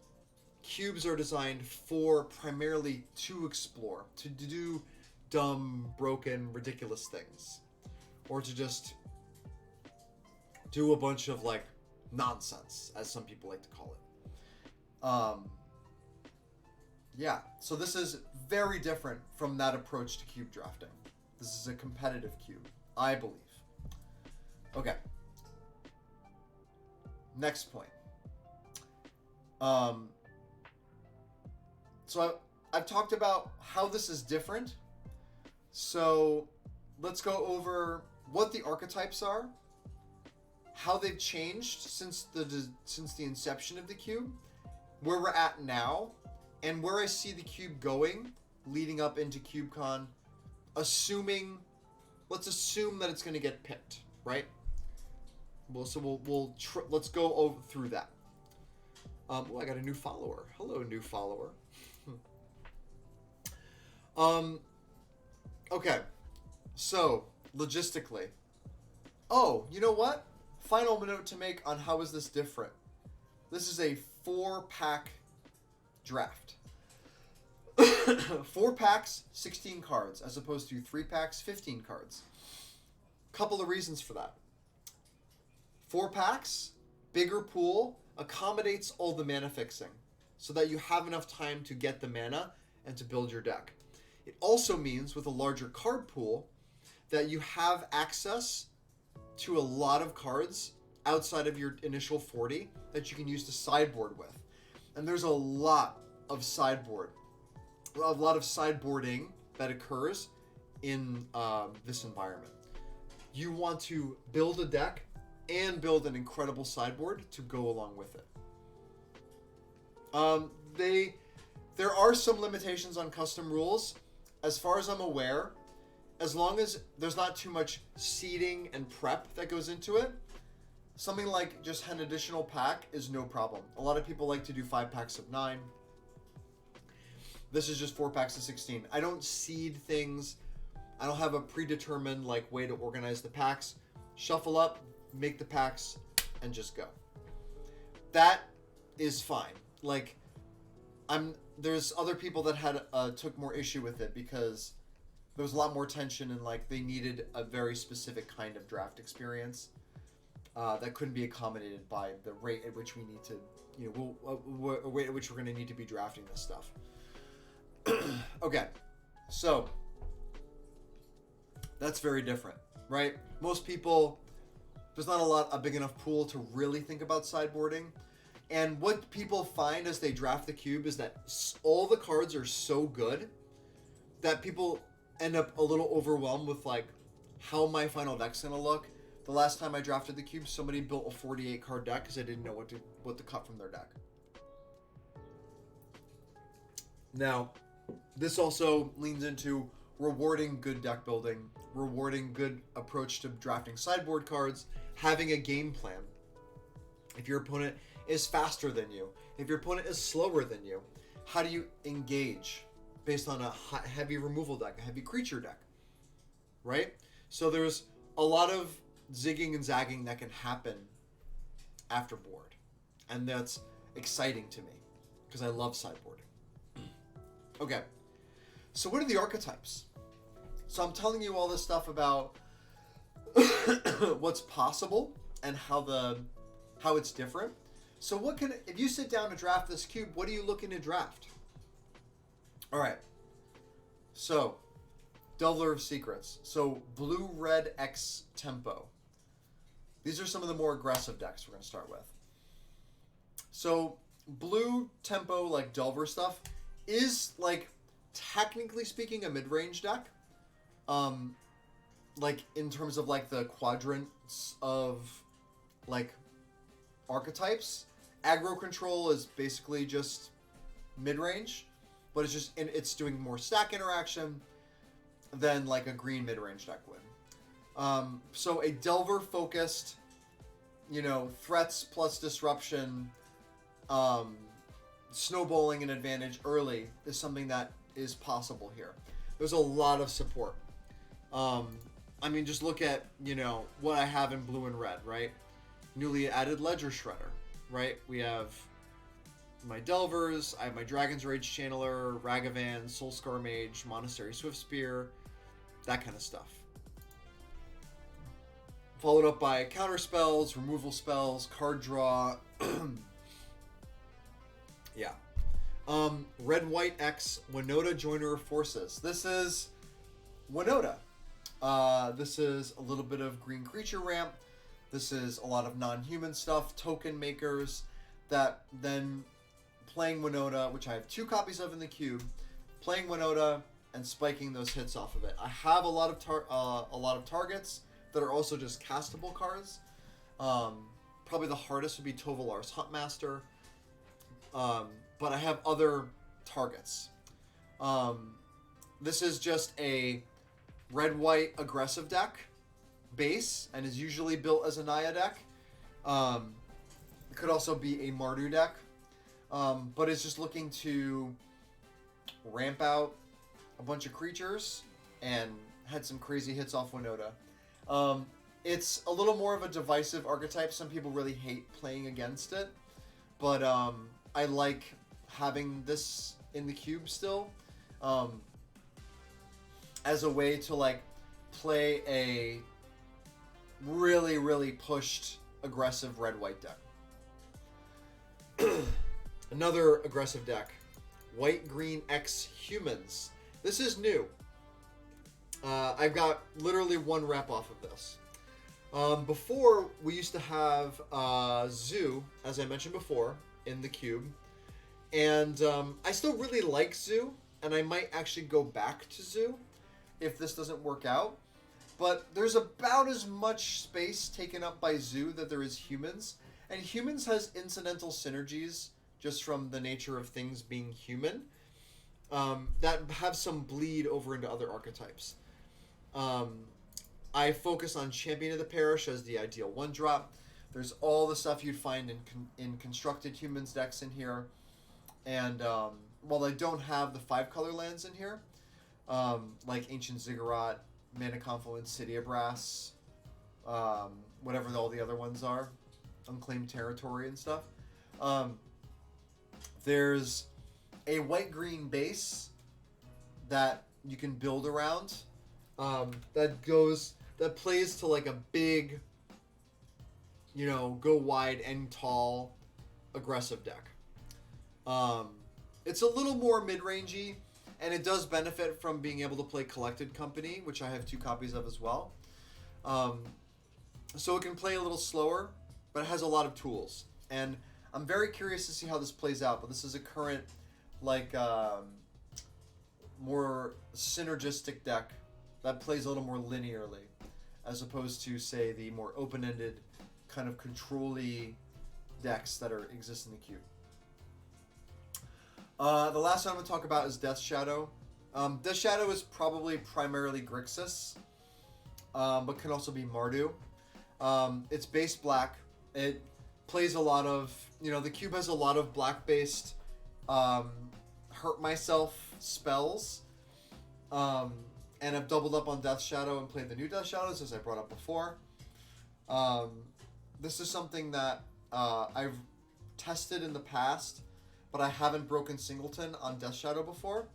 cubes are designed for primarily to explore, to do dumb, broken, ridiculous things, or to just do a bunch of, like, nonsense, as some people like to call it. Yeah, so this is very different from that approach to cube drafting. This is a competitive cube, I believe. Okay. Next point. So I've talked about how this is different. So let's go over what the archetypes are, how they've changed since the inception of the cube, where we're at now, and where I see the cube going leading up into CubeCon, let's assume that it's going to get picked, right? Let's go through that. I got a new follower. Hello, new follower. Okay. So, logistically. Oh, you know what? Final note to make on how is this different. This is a 4-pack draft. 4 packs, 16 cards, as opposed to 3 packs, 15 cards. Couple of reasons for that. 4 packs, bigger pool, accommodates all the mana fixing, so that you have enough time to get the mana and to build your deck. It also means, with a larger card pool, that you have access to a lot of cards outside of your initial 40 that you can use to sideboard with. And there's a lot of sideboarding that occurs in this environment. You want to build a deck and build an incredible sideboard to go along with it. There are some limitations on custom rules. As far as I'm aware, as long as there's not too much seeding and prep that goes into it, something like just an additional pack is no problem. A lot of people like to do 5 packs of 9. This is just 4 packs of 16. I don't seed things. I don't have a predetermined way to organize the packs. Shuffle up, make the packs, and just go. That is fine. There's other people that took more issue with it because there was a lot more tension and they needed a very specific kind of draft experience that couldn't be accommodated by the rate at which we need to, a rate at which we're going to need to be drafting this stuff. Okay, so that's very different, right? Most people, there's not a big enough pool to really think about sideboarding. And what people find as they draft the cube is that all the cards are so good that people end up a little overwhelmed with how my final deck's gonna look. The last time I drafted the cube, somebody built a 48 card deck because I didn't know what to cut from their deck. Now, this also leans into rewarding good deck building, rewarding good approach to drafting sideboard cards, having a game plan. If your opponent is faster than you, if your opponent is slower than you, how do you engage based on a heavy removal deck, a heavy creature deck, right? So there's a lot of zigging and zagging that can happen after board, and that's exciting to me because I love sideboarding. Okay, so what are the archetypes? So I'm telling you all this stuff about what's possible and how it's different. So if you sit down to draft this cube, what are you looking to draft? All right. So, Delver of Secrets. So, blue, red, X tempo. These are some of the more aggressive decks we're going to start with. So, blue tempo, Delver stuff, is, technically speaking, a mid-range deck. In terms of, the quadrants of, archetypes. Aggro control is basically just mid-range, but it's doing more stack interaction than a green mid-range deck would. So a Delver focused, threats plus disruption, snowballing an advantage early is something that is possible here. There's a lot of support. Just look at, what I have in blue and red, right? Newly added Ledger Shredder, right? We have my Delvers, I have my Dragon's Rage Channeler, Ragavan, Soulscar Mage, Monastery Swiftspear, that kind of stuff. Followed up by counter spells, removal spells, card draw. Yeah. Red White X Winota Joiner of Forces. This is Winota. This is a little bit of green creature ramp. This is a lot of non-human stuff, token makers, that then playing Winota, which I have 2 copies of in the cube, playing Winota and spiking those hits off of it. I have a lot of targets that are also just castable cards. Probably the hardest would be Tovalar's Huntmaster. But I have other targets. This is just a red-white aggressive deck base and is usually built as a Naya deck. It could also be a Mardu deck. But it's just looking to ramp out a bunch of creatures and had some crazy hits off Winota. It's a little more of a divisive archetype. Some people really hate playing against it. But I like having this in the cube still, as a way to like play a really pushed aggressive red-white deck. Another aggressive deck, White-Green X Humans. This is new. I've got literally 1 rep off of this. Before, we used to have Zoo, as I mentioned before, in the cube. And I still really like Zoo, and I might actually go back to Zoo if this doesn't work out. But there's about as much space taken up by Zoo that there is Humans. And Humans has incidental synergies just from the nature of things being human, that have some bleed over into other archetypes. I focus on Champion of the Parish as the ideal 1-drop. There's all the stuff you'd find in constructed Humans decks in here. And while I don't have the 5-color lands in here, like Ancient Ziggurat, Mana Confluence, City of Brass, whatever all the other ones are, Unclaimed Territory and stuff, there's a white-green base that you can build around, that plays to like a big, go wide and tall aggressive deck. It's a little more mid-rangey, and it does benefit from being able to play Collected Company, which I have 2 copies of as well. So it can play a little slower, but it has a lot of tools. And I'm very curious to see how this plays out, but this is a current, more synergistic deck that plays a little more linearly, as opposed to, say, the more open-ended, kind of control-y decks that exist in the cube. The last one I'm going to talk about is Death Shadow. Death Shadow is probably primarily Grixis, but can also be Mardu. It's base black. It plays a lot of, the cube has a lot of black-based hurt myself spells. And I've doubled up on Death Shadow and played the new Death Shadows, as I brought up before. This is something that I've tested in the past, but I haven't broken Singleton on Death Shadow before.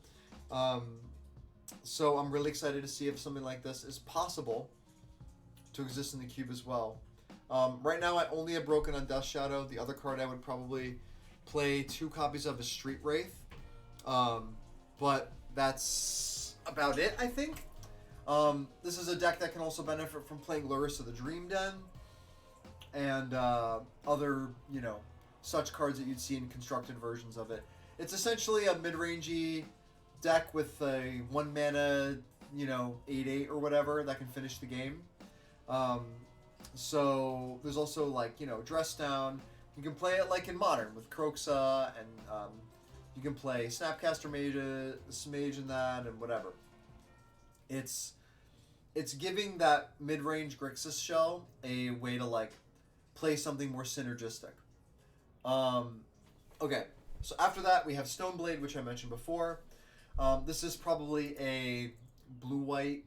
So I'm really excited to see if something like this is possible to exist in the cube as well. Right now, I only have broken on Death Shadow. The other card I would probably play 2 copies of is Street Wraith. But that's about it, I think. This is a deck that can also benefit from playing Lurrus of the Dream Den and other, such cards that you'd see in constructed versions of it. It's essentially a mid-rangey deck with a 1-mana, 8/8 or whatever that can finish the game. So there's also Dress Down. You can play it like in Modern with Kroxa, and you can play Snapcaster Mage in that, and whatever. It's giving that mid-range Grixis shell a way to play something more synergistic. Okay, so after that we have Stoneblade, which I mentioned before. This is probably a blue-white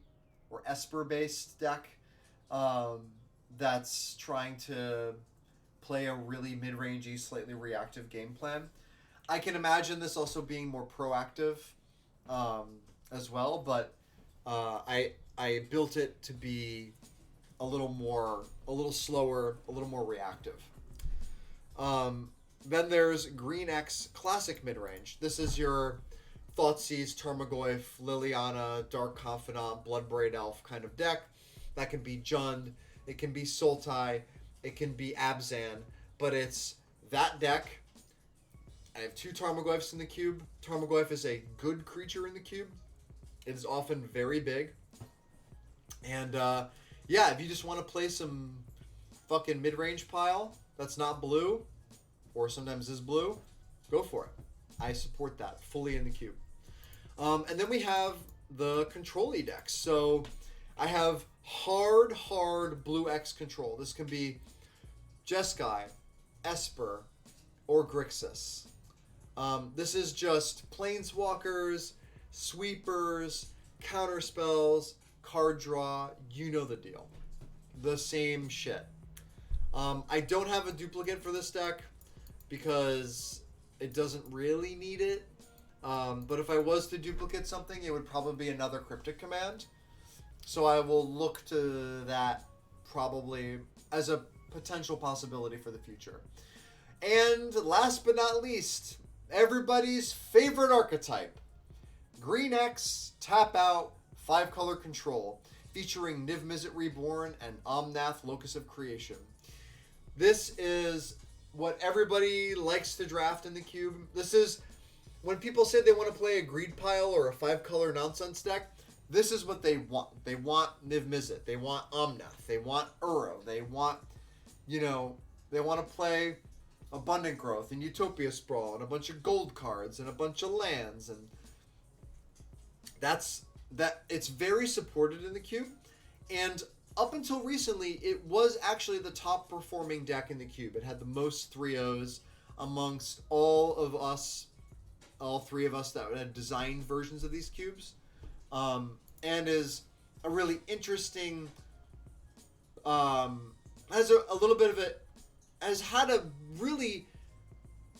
or Esper-based deck that's trying to play a really mid-rangey, slightly reactive game plan. I can imagine this also being more proactive as well, but I built it to be a little slower, a little more reactive. Then there's Green X Classic Midrange. This is your Thoughtseize, Tarmogoyf, Liliana, Dark Confidant, Bloodbraid Elf kind of deck. That can be Jund, it can be Sultai, it can be Abzan, but it's that deck. I have 2 Tarmogoyfs in the cube. Tarmogoyf is a good creature in the cube. It is often very big. And yeah, if you just want to play some fucking mid-range pile that's not blue, or sometimes is blue, go for it. I support that fully in the cube. And then we have the control-y decks. So I have hard blue X control. This can be Jeskai, Esper, or Grixis. This is just planeswalkers, sweepers, counterspells, card draw. You know the deal. The same shit. I don't have a duplicate for this deck because it doesn't really need it. But if I was to duplicate something, it would probably be another Cryptic Command. So I will look to that probably as a potential possibility for the future. And last but not least, everybody's favorite archetype. Green X, tap out, 5-color control, featuring Niv-Mizzet Reborn and Omnath, Locus of Creation. This is what everybody likes to draft in the cube. This is, when people say they want to play a Greed Pile or a 5-color nonsense deck, this is what they want. They want Niv-Mizzet. They want Omnath. They want Uro. They want, they want to play Abundant Growth and Utopia Sprawl and a bunch of gold cards and a bunch of lands, and it's very supported in the cube. And up until recently, it was actually the top performing deck in the cube. It had the most 3-0s amongst all of us, all 3 of us that had designed versions of these cubes, and is a really interesting, has a little bit of it, has had a really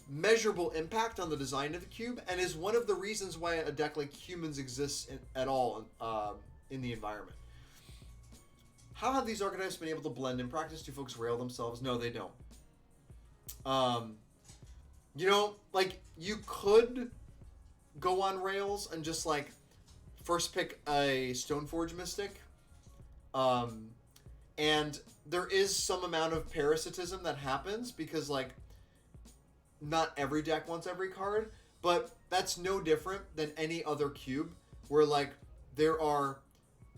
measurable impact on the design of the cube, and is one of the reasons why a deck like Humans exists at all in the environment. How have these archetypes been able to blend in practice? Do folks rail themselves? No, they don't. You could go on rails and just first pick a Stoneforge Mystic, and there is some amount of parasitism that happens because not every deck wants every card, but that's no different than any other cube where there are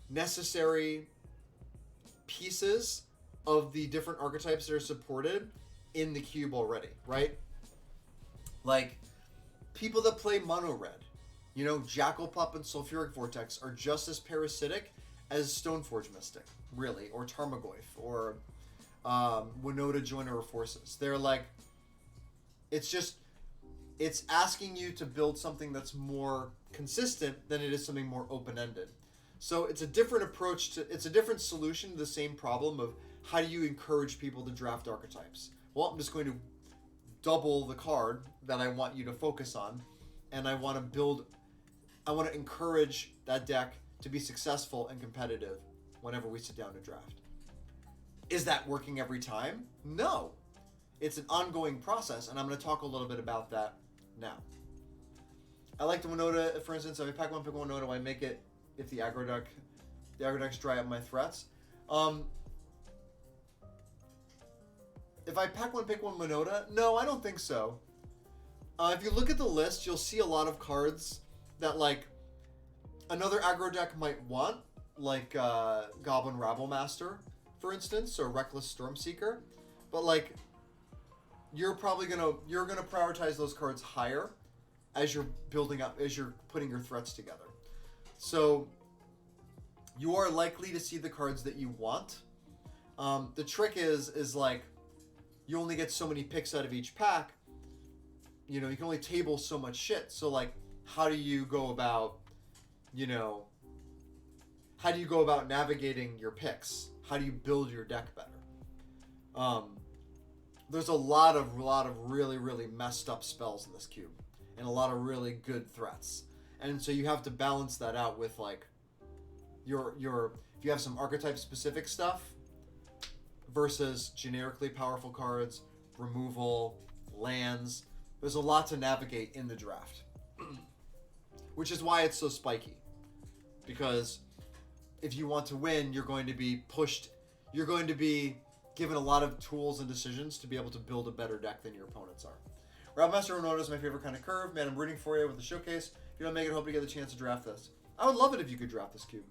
necessary pieces of the different archetypes that are supported in the cube already, right? People that play mono red, Jackal Pup and Sulfuric Vortex are just as parasitic as Stoneforge Mystic, really, or Tarmogoyf, or Winota Joiner of Forces. They're it's asking you to build something that's more consistent than it is something more open-ended. So it's a different approach it's a different solution to the same problem of how do you encourage people to draft archetypes? Well, I'm just going to double the card that I want you to focus on, and I want to encourage that deck to be successful and competitive whenever we sit down to draft. Is that working every time? No. It's an ongoing process, and I'm going to talk a little bit about that now. I like the Winota, for instance, if I pack one, pick one Winota, I make it if the aggro decks dry up my threats. If I pack one, pick one Winota, no, I don't think so. If you look at the list, you'll see a lot of cards that another aggro deck might want, Goblin Rabblemaster, for instance, or Reckless Stormseeker, but you're gonna prioritize those cards higher as you're putting your threats together. So you are likely to see the cards that you want. The trick is you only get so many picks out of each pack. You can only table so much shit. So how do you go about navigating your picks? How do you build your deck better? There's a lot of really, really messed up spells in this cube, and a lot of really good threats. And so you have to balance that out with your if you have some archetype specific stuff versus generically powerful cards, removal, lands. There's a lot to navigate in the draft. Which is why it's so spiky. Because if you want to win, you're going to be pushed. You're going to be given a lot of tools and decisions to be able to build a better deck than your opponents are. Roundmaster Ronaldo is my favorite kind of curve. Man, I'm rooting for you with the showcase. If you don't make it, hope to get the chance to draft this. I would love it if you could draft this cube.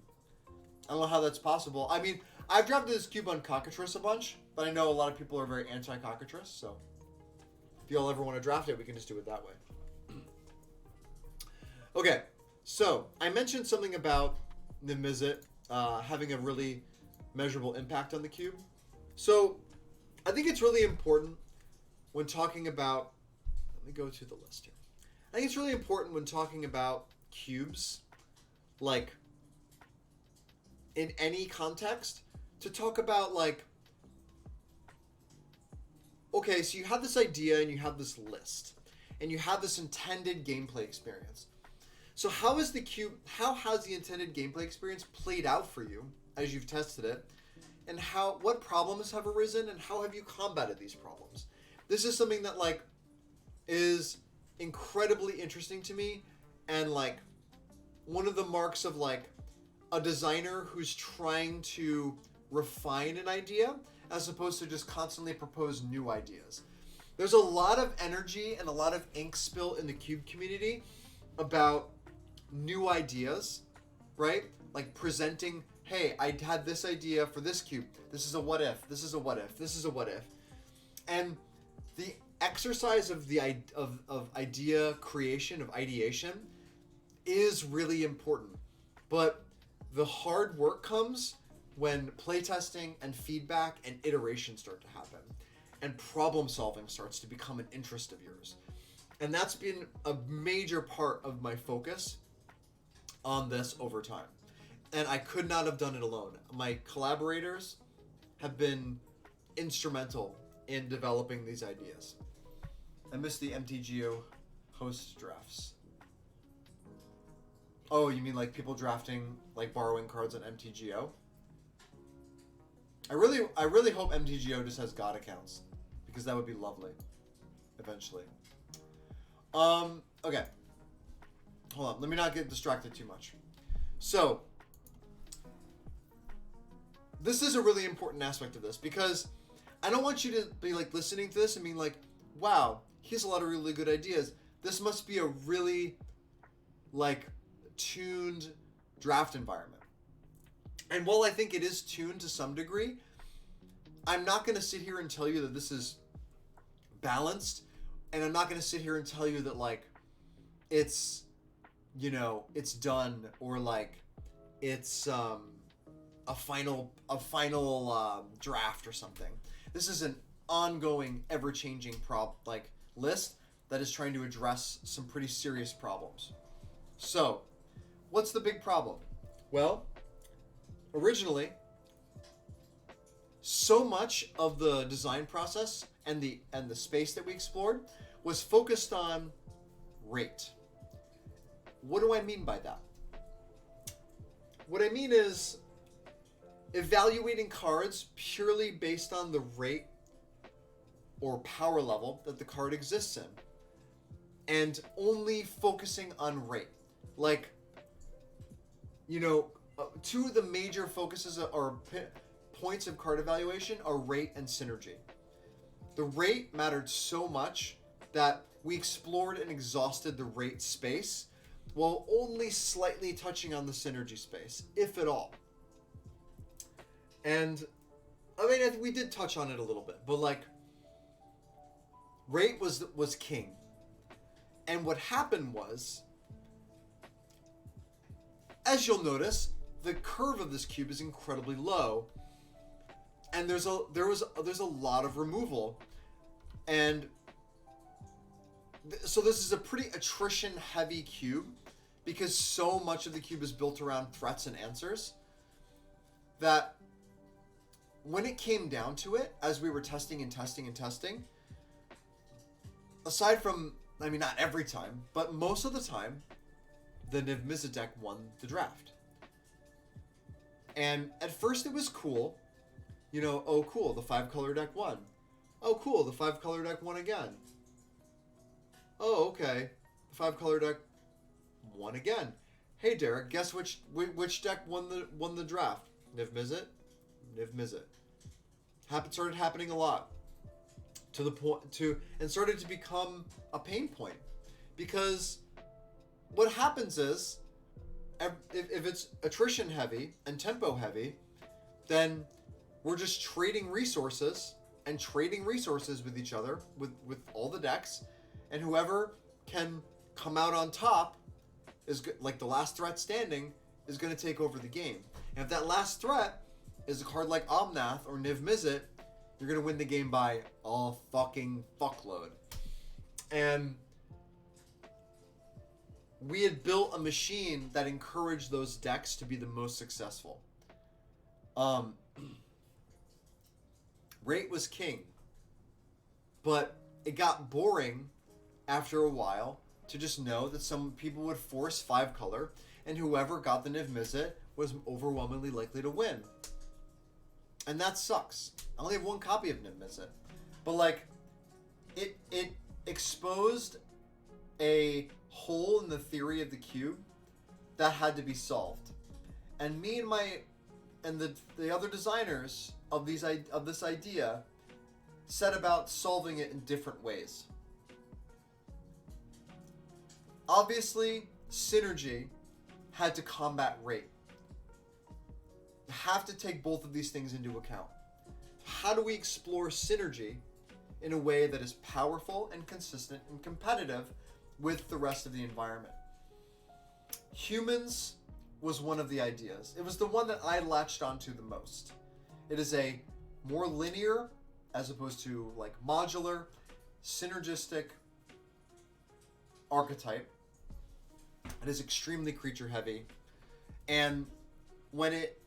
I don't know how that's possible. I mean, I've drafted this cube on Cockatrice a bunch, but I know a lot of people are very anti-Cockatrice, so if y'all ever want to draft it, we can just do it that way. Okay, so I mentioned something about the Mizzet having a really measurable impact on the cube. So I think it's really important when talking about, let me go to the list here. I think it's really important when talking about cubes, like in any context, to talk about like, okay, so you have this idea and you have this list and you have this intended gameplay experience. So how has the intended gameplay experience played out for you as you've tested it? And what problems have arisen and how have you combated these problems? This is something that like is incredibly interesting to me, and like one of the marks of like a designer who's trying to refine an idea as opposed to just constantly propose new ideas. There's a lot of energy and a lot of ink spill in the cube community about new ideas, right? Like presenting, hey, I had this idea for this cube. This is a what if. This is a what if. This is a what if. And the exercise of idea creation, of ideation, is really important. But the hard work comes when playtesting and feedback and iteration start to happen, and problem solving starts to become an interest of yours. And that's been a major part of my focus on this over time. And I could not have done it alone. My collaborators have been instrumental in developing these ideas. I miss the MTGO host drafts. Oh, you mean like people drafting, like borrowing cards on MTGO? I really hope MTGO just has God accounts, because that would be lovely eventually. Okay. Hold on, let me not get distracted too much. So, this is a really important aspect of this, because I don't want you to be like listening to this and being like, wow, he has a lot of really good ideas. This must be a really like tuned draft environment. And while I think it is tuned to some degree, I'm not going to sit here and tell you that this is balanced, and I'm not going to sit here and tell you that like it's, you know, it's done, or like it's a final draft or something. This is an ongoing, ever-changing list that is trying to address some pretty serious problems. So, what's the big problem? Well, originally, so much of the design process and the space that we explored was focused on rate. What do I mean by that? What I mean is evaluating cards purely based on the rate or power level that the card exists in, and only focusing on rate. Like, you know, two of the major focuses or points of card evaluation are rate and synergy. The rate mattered so much that we explored and exhausted the rate space while only slightly touching on the synergy space, if at all. And I mean, I think we did touch on it a little bit, but like, rate was king. And what happened was, as you'll notice, the curve of this cube is incredibly low, and there's a lot of removal, and so this is a pretty attrition heavy cube, because so much of the cube is built around threats and answers, that when it came down to it, as we were testing, aside from, I mean, not every time, but most of the time, the Niv Mizzet deck won the draft. And at first it was cool. You know, oh cool, the 5-color deck won. Oh cool, the 5-color deck won again. Oh, okay. The 5-color deck won again. Hey, Derek, guess which deck won the draft? Niv Mizzet? Niv Mizzet. Started happening a lot. To the point and started to become a pain point. Because what happens is, if it's attrition heavy and tempo heavy, then we're just trading resources with each other, with all the decks, and whoever can come out on top is like the last threat standing is going to take over the game. And if that last threat is a card like Omnath or Niv Mizzet, you're going to win the game by a fucking fuckload. And we had built a machine that encouraged those decks to be the most successful. Rate was king. But it got boring after a while to just know that some people would force 5-color, and whoever got the Niv Mizzet was overwhelmingly likely to win. And that sucks. I only have one copy of Niv Mizzet. But like, it exposed a hole in the theory of the cube that had to be solved. And me and the other designers of this idea set about solving it in different ways. Obviously, synergy had to combat rate. You have to take both of these things into account. How do we explore synergy in a way that is powerful and consistent and competitive with the rest of the environment? Humans was one of the ideas. It was the one that I latched onto the most. It is a more linear, as opposed to like modular, synergistic archetype. It is extremely creature heavy, and when it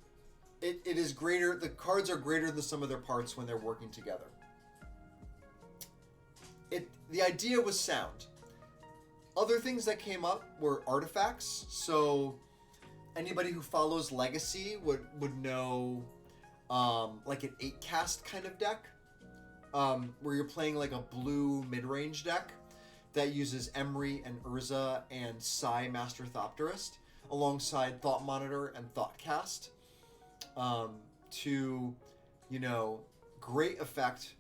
is greater, the cards are greater than the sum of their parts when they're working together. The idea was sound. Other things that came up were artifacts. So anybody who follows Legacy would know like an 8-cast kind of deck, where you're playing like a blue mid-range deck that uses Emry and Urza and Psy Master Thopterist alongside Thought Monitor and Thoughtcast, to, great effect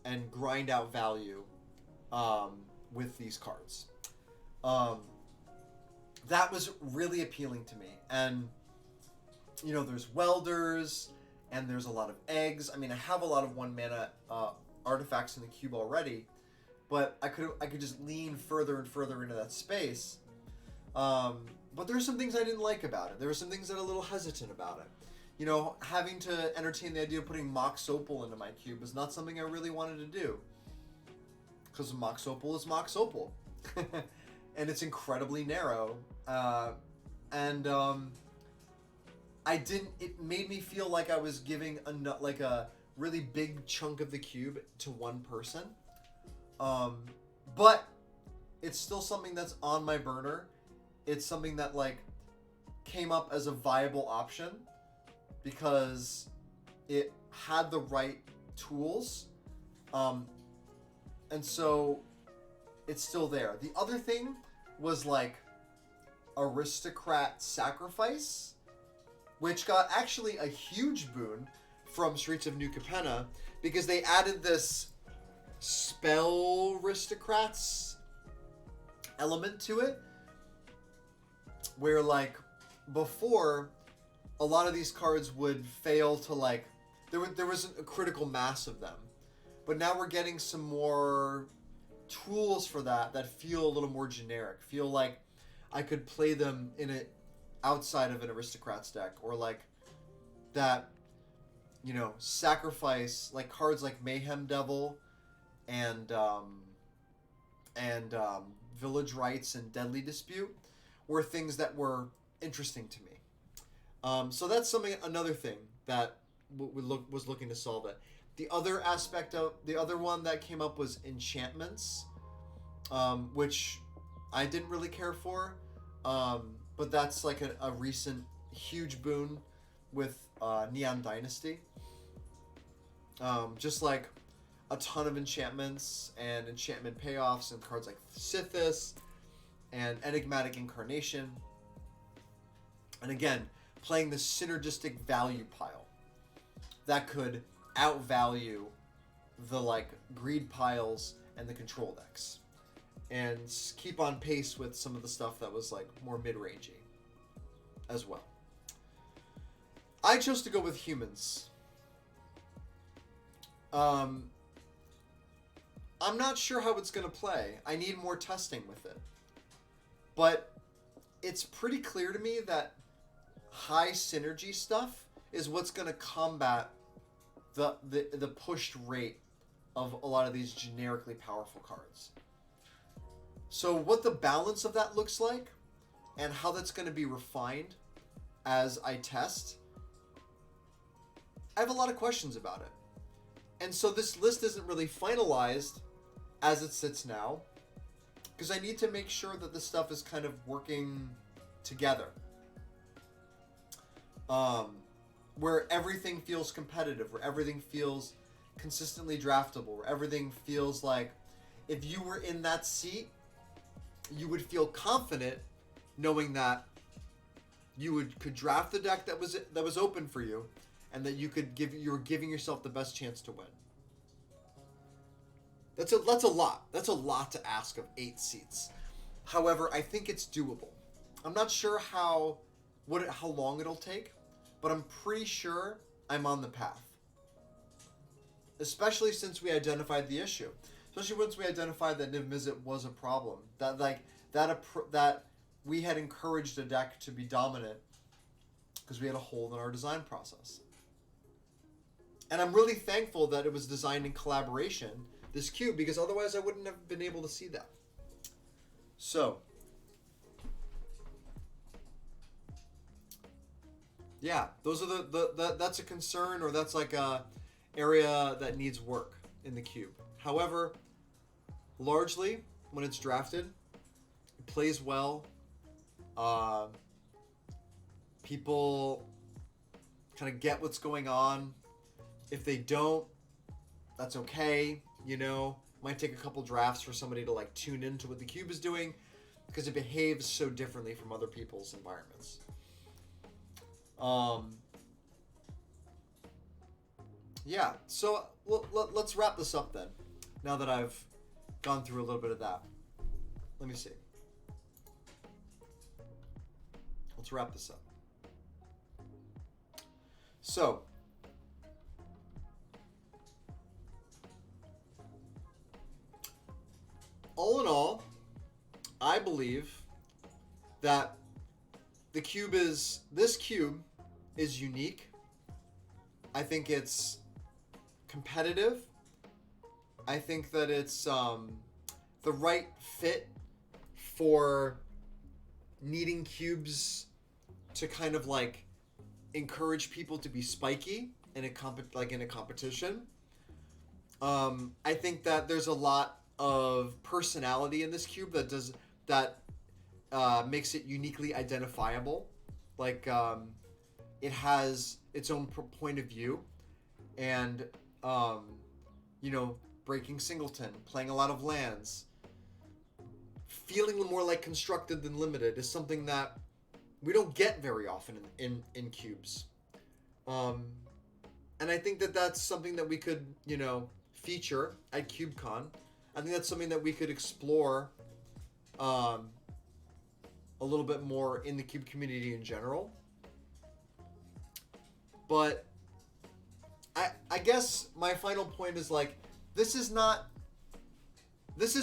and grind out value with these cards. That was really appealing to me. And, there's welders, and there's a lot of eggs. I mean, I have a lot of 1-mana artifacts in the cube already, but I could just lean further and further into that space. But there's some things I didn't like about it. There were some things that are a little hesitant about it. Having to entertain the idea of putting Mox Opal into my cube is not something I really wanted to do. Because Mox Opal is Mox Opal. And it's incredibly narrow. It made me feel like I was giving a really big chunk of the cube to one person. But it's still something that's on my burner. It's something that came up as a viable option because it had the right tools. And so it's still there. The other thing was Aristocrat Sacrifice, which got actually a huge boon from Streets of New Capenna because they added this spell aristocrats element to it, where before a lot of these cards would fail to there wasn't a critical mass of them, but now we're getting some more tools for that feel a little more generic, feel like I could play them in it outside of an aristocrats deck, or that sacrifice cards like Mayhem Devil and Village Rites and Deadly Dispute were things that were interesting to me. So that's another thing that was looking to solve it. The other aspect of the other one that came up was enchantments, which I didn't really care for, but that's a recent huge boon with Neon Dynasty. Just a ton of enchantments and enchantment payoffs and cards like Sithis and Enigmatic Incarnation. And again, playing the synergistic value pile that could outvalue the like greed piles and the control decks, and keep on pace with some of the stuff that was like more mid-rangey as well. I chose to go with humans. I'm not sure how it's going to play. I need more testing with it. But it's pretty clear to me that high synergy stuff is what's going to combat the pushed rate of a lot of these generically powerful cards. So what the balance of that looks like and how that's going to be refined as I test, I have a lot of questions about it. And so this list isn't really finalized as it sits now, because I need to make sure that this stuff is kind of working together. Where everything feels competitive, where everything feels consistently draftable, where everything feels like if you were in that seat, you would feel confident knowing that you could draft the deck that was open for you, and that you were giving yourself the best chance to win. That's a lot. That's a lot to ask of 8 seats. However, I think it's doable. I'm not sure how long it'll take, but I'm pretty sure I'm on the path. Especially since we identified the issue. Especially once we identified that Niv Mizzet was a problem. That we had encouraged a deck to be dominant because we had a hole in our design process. And I'm really thankful that it was designed in collaboration, this cube, because otherwise I wouldn't have been able to see that. So, yeah, those are that's a concern, or that's like a area that needs work in the cube. However, largely when it's drafted, it plays well. People kind of get what's going on. If they don't, that's okay. You know, might take a couple drafts for somebody to like tune into what the cube is doing, because it behaves so differently from other people's environments. Yeah, so let's wrap this up then, now that I've gone through a little bit of that. Let me see. Let's wrap this up. So, all in all, I believe that this cube is unique. I think it's competitive. I think that it's the right fit for needing cubes to kind of like encourage people to be spiky in a competition. I think that there's a lot of personality in this cube that makes it uniquely identifiable. Like it has its own point of view, and breaking Singleton, playing a lot of lands, feeling more like constructed than limited is something that we don't get very often in cubes. And I think that that's something that we could, feature at CubeCon. I think that's something that we could explore a little bit more in the cube community in general. But I guess my final point is like, this is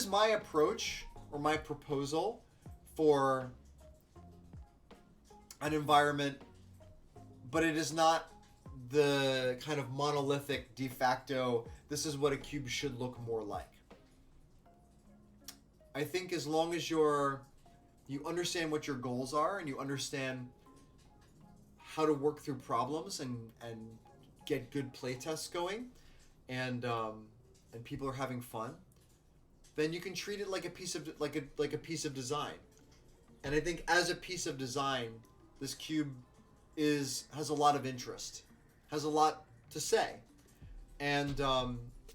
my approach or my proposal for an environment, but it is not the kind of monolithic de facto, this is what a cube should look more like. I think as long as you understand what your goals are, and you understand how to work through problems and get good play tests going, and people are having fun, then you can treat it like a piece of design. And I think as a piece of design, this cube has a lot of interest, has a lot to say, and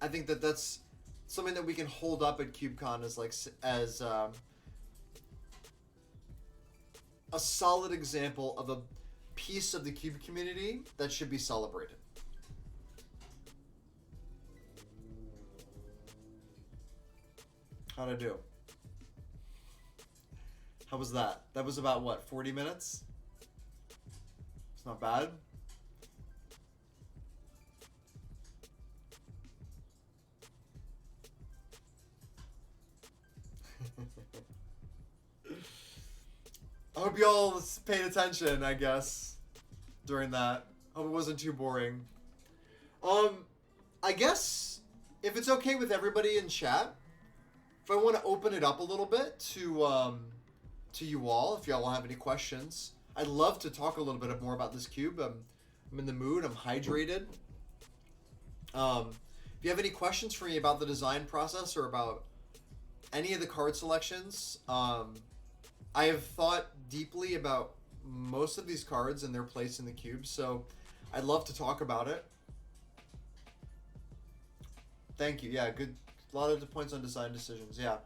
I think that that's something that we can hold up at CubeCon as like as a solid example of a piece of the Cube community that should be celebrated. How'd I do? How was that? That was about what, 40 minutes? It's not bad. I hope y'all paid attention, I guess, during that. Hope it wasn't too boring. I guess, if it's okay with everybody in chat, if I want to open it up a little bit to you all, if y'all have any questions. I'd love to talk a little bit more about this cube. I'm in the mood. I'm hydrated. If you have any questions for me about the design process or about any of the card selections, I have thought deeply about most of these cards and their place in the cube, so I'd love to talk about it. Thank you. Yeah, good. A lot of the points on design decisions. Yeah.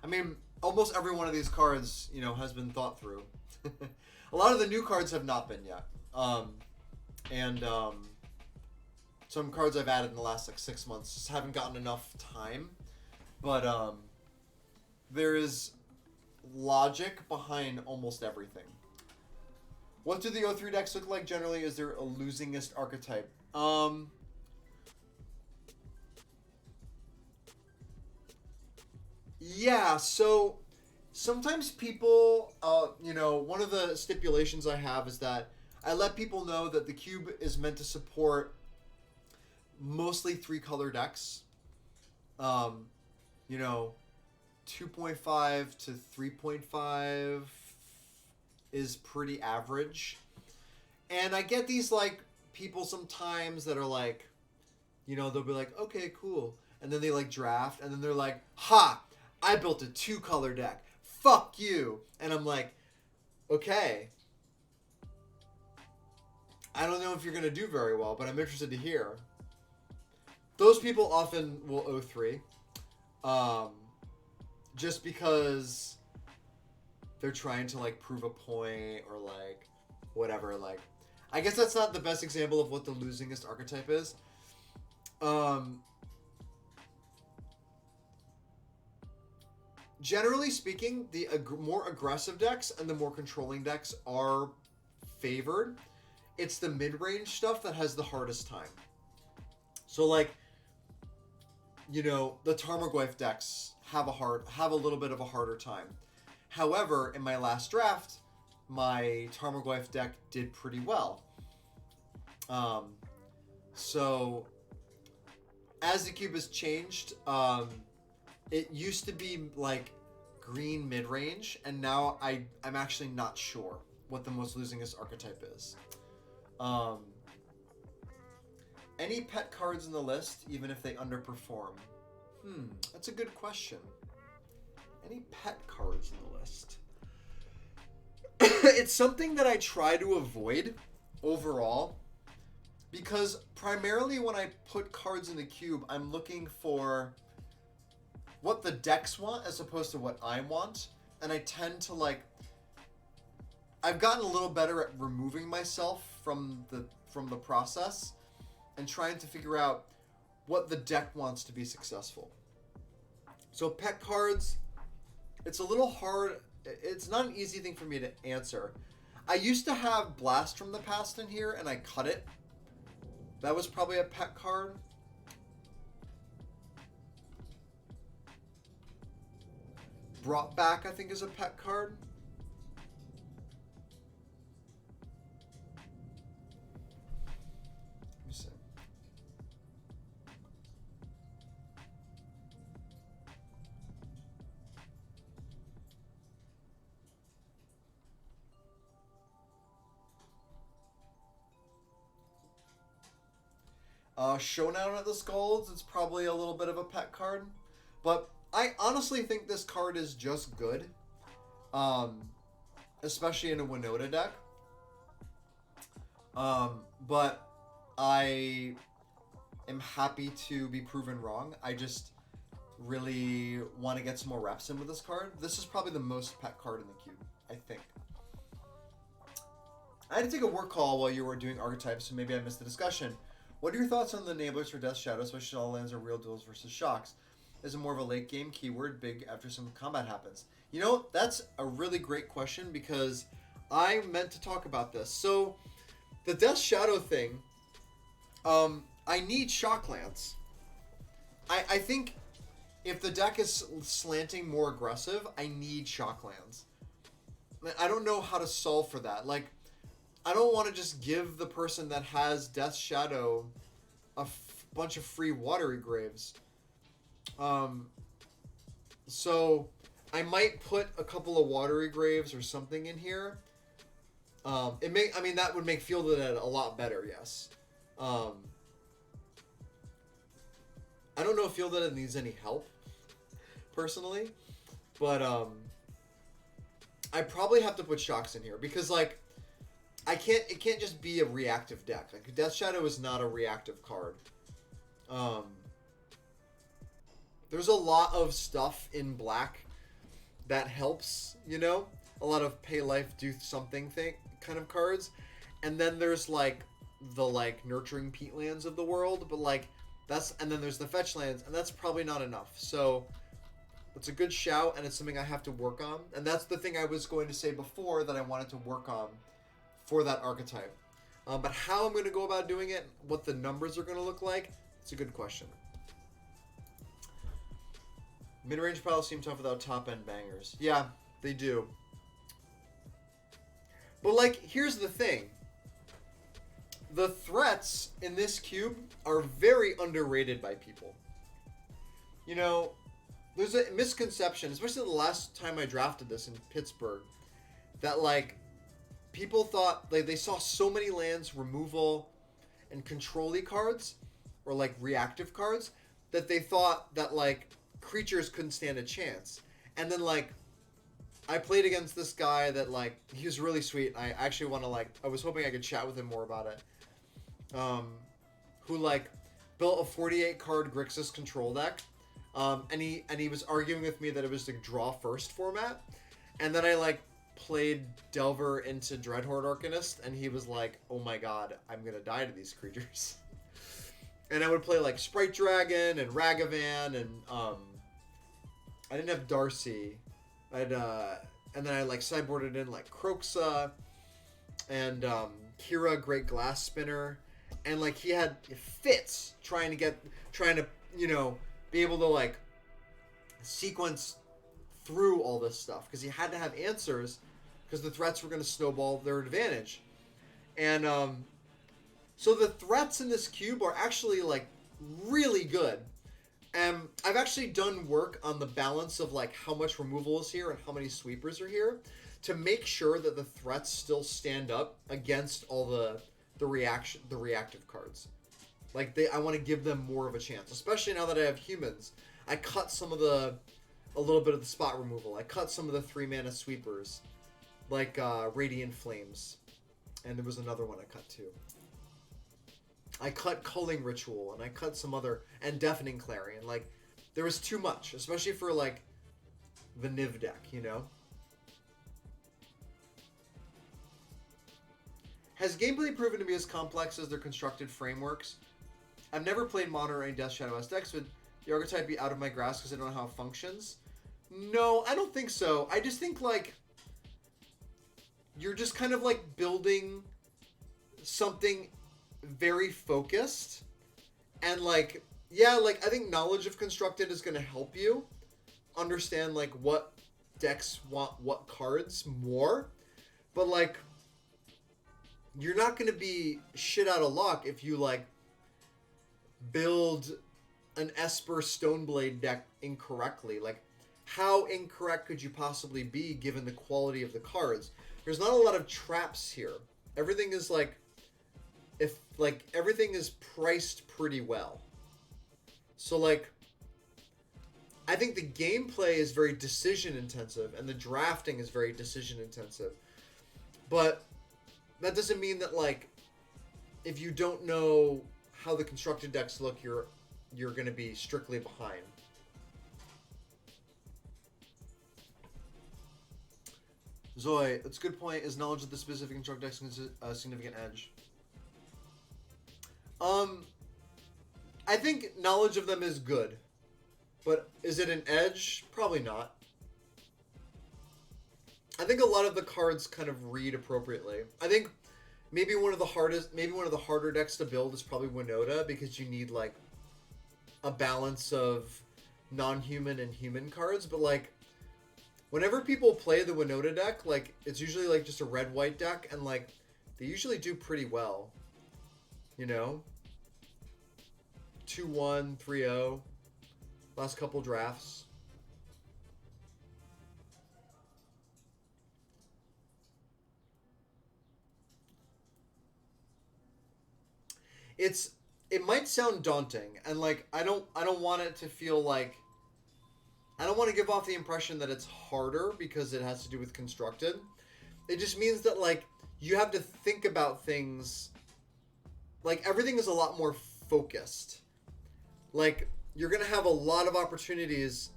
I mean, almost every one of these cards, you know, has been thought through. A lot of the new cards have not been yet. Some cards I've added in the last like 6 months just haven't gotten enough time. But there is logic behind almost everything. What do the O3 decks look like generally? Is there a losingest archetype? Yeah, so sometimes people, you know, one of the stipulations I have is that I let people know that the cube is meant to support mostly 3-color decks. You know, 2.5 to 3.5 is pretty average. And I get these, like, people sometimes that are like, you know, they'll be like, okay, cool. And then they, like, draft, and then they're like, ha! I built a 2-color deck. Fuck you. And I'm like, okay. I don't know if you're going to do very well, but I'm interested to hear. Those people often will O3. Just because they're trying to, like, prove a point or, like, whatever. Like, I guess that's not the best example of what the losingest archetype is. Generally speaking, the more aggressive decks and the more controlling decks are favored. It's the mid-range stuff that has the hardest time. So, like, you know, the Tarmogoyf decks have a little bit of a harder time. However, in my last draft, my Tarmogoyf deck did pretty well. So, as the cube has changed, it used to be like green mid-range, and now I'm actually not sure what the most losingest archetype is. Any pet cards in the list, even if they underperform? That's a good question. Any pet cards in the list? It's something that I try to avoid overall, because primarily when I put cards in the cube, I'm looking for what the decks want as opposed to what I want. And I tend to, like, I've gotten a little better at removing myself from the process and trying to figure out what the deck wants to be successful. So pet cards, it's a little hard. It's not an easy thing for me to answer. I used to have Blast from the Past in here, and I cut it. That was probably a pet card. Brought Back, I think, is a pet card. Let me see. Showdown at the Skulls, it's probably a little bit of a pet card. But I honestly think this card is just good. Especially in a Winota deck. But I am happy to be proven wrong. I just really want to get some more reps in with this card. This is probably the most pet card in the cube, I think. I had to take a work call while you were doing Archetypes, so maybe I missed the discussion. What are your thoughts on the enablers for Death Shadow, especially all lands are real duels versus shocks? Is it more of a late game keyword, big after some combat happens? You know, that's a really great question because I meant to talk about this. So, the Death Shadow thing, I need shock lands. I think if the deck is slanting more aggressive, I need shock lands. I don't know how to solve for that. Like, I don't want to just give the person that has Death Shadow a bunch of free Watery Graves. So I might put a couple of Watery Graves or something in here. That would make Field of the Dead a lot better, yes. I don't know if Field of the Dead needs any help, personally. But, I probably have to put shocks in here because, like, it can't just be a reactive deck. Like, Death Shadow is not a reactive card. There's a lot of stuff in black that helps, you know? A lot of pay life, do something thing kind of cards. And then there's, like, the, like, nurturing peatlands of the world. But, like, and then there's the fetch lands. And that's probably not enough. So, it's a good shout, and it's something I have to work on. And that's the thing I was going to say before that I wanted to work on for that archetype. But how I'm going to go about doing it, what the numbers are going to look like, it's a good question. Mid-range piles seem tough without top-end bangers. Yeah, they do. But, like, here's the thing. The threats in this cube are very underrated by people. You know, there's a misconception, especially the last time I drafted this in Pittsburgh, that, like, people thought, like, they saw so many lands, removal, and control-y cards, or, like, reactive cards, that they thought that, like, creatures couldn't stand a chance. And then, like, I played against this guy that, like, he was really sweet. I actually want to, like, I was hoping I could chat with him more about it. Who, like, built a 48-card Grixis control deck. And he was arguing with me that it was the draw first format. And then I, like, played Delver into Dreadhorde Arcanist, and he was like, oh my god, I'm gonna die to these creatures. And I would play, like, Sprite Dragon and Ragavan, and I didn't have Darcy. And then I, like, sideboarded in, like, Kroxa and Kira, Great Glass Spinner. And, like, he had fits trying to, you know, be able to, like, sequence through all this stuff. Because he had to have answers, because the threats were going to snowball their advantage. And, so the threats in this cube are actually, like, really good. And I've actually done work on the balance of, like, how much removal is here and how many sweepers are here to make sure that the threats still stand up against all the reactive cards. Like, I want to give them more of a chance, especially now that I have humans. I cut a little bit of the spot removal. I cut some of the 3-mana sweepers, like Radiant Flames. And there was another one I cut too. I cut Culling Ritual, and I cut some other, and Deafening Clarion. Like, there was too much, especially for, like, the Niv deck, you know? Has gameplay proven to be as complex as their constructed frameworks? I've never played Modern or any Death Shadow S decks. Would the archetype be out of my grasp because I don't know how it functions? No, I don't think so. I just think, like, you're just kind of, like, building something very focused, and, like, yeah, like, I think knowledge of constructed is going to help you understand, like, what decks want what cards more, but, like, you're not going to be shit out of luck if you, like, build an Esper Stoneblade deck incorrectly. Like, how incorrect could you possibly be given the quality of the cards? There's not a lot of traps here. Everything is, like, everything is priced pretty well. So, like, I think the gameplay is very decision intensive and the drafting is very decision intensive. But that doesn't mean that, like, if you don't know how the constructed decks look, you're going to be strictly behind. Zoe, that's a good point. Is knowledge of the specific constructed decks a significant edge? I think knowledge of them is good, but is it an edge? Probably not. I think a lot of the cards kind of read appropriately. I think maybe one of the harder decks to build is probably Winota, because you need like a balance of non-human and human cards. But like, whenever people play the Winota deck, like it's usually like just a red-white deck, and like they usually do pretty well. You know, 2-1, 3-0, last couple drafts. It might sound daunting, and like I don't want it to feel like, I don't want to give off the impression that it's harder because it has to do with constructed. It just means that like you have to think about things, like everything is a lot more focused. Like you're going to have a lot of opportunities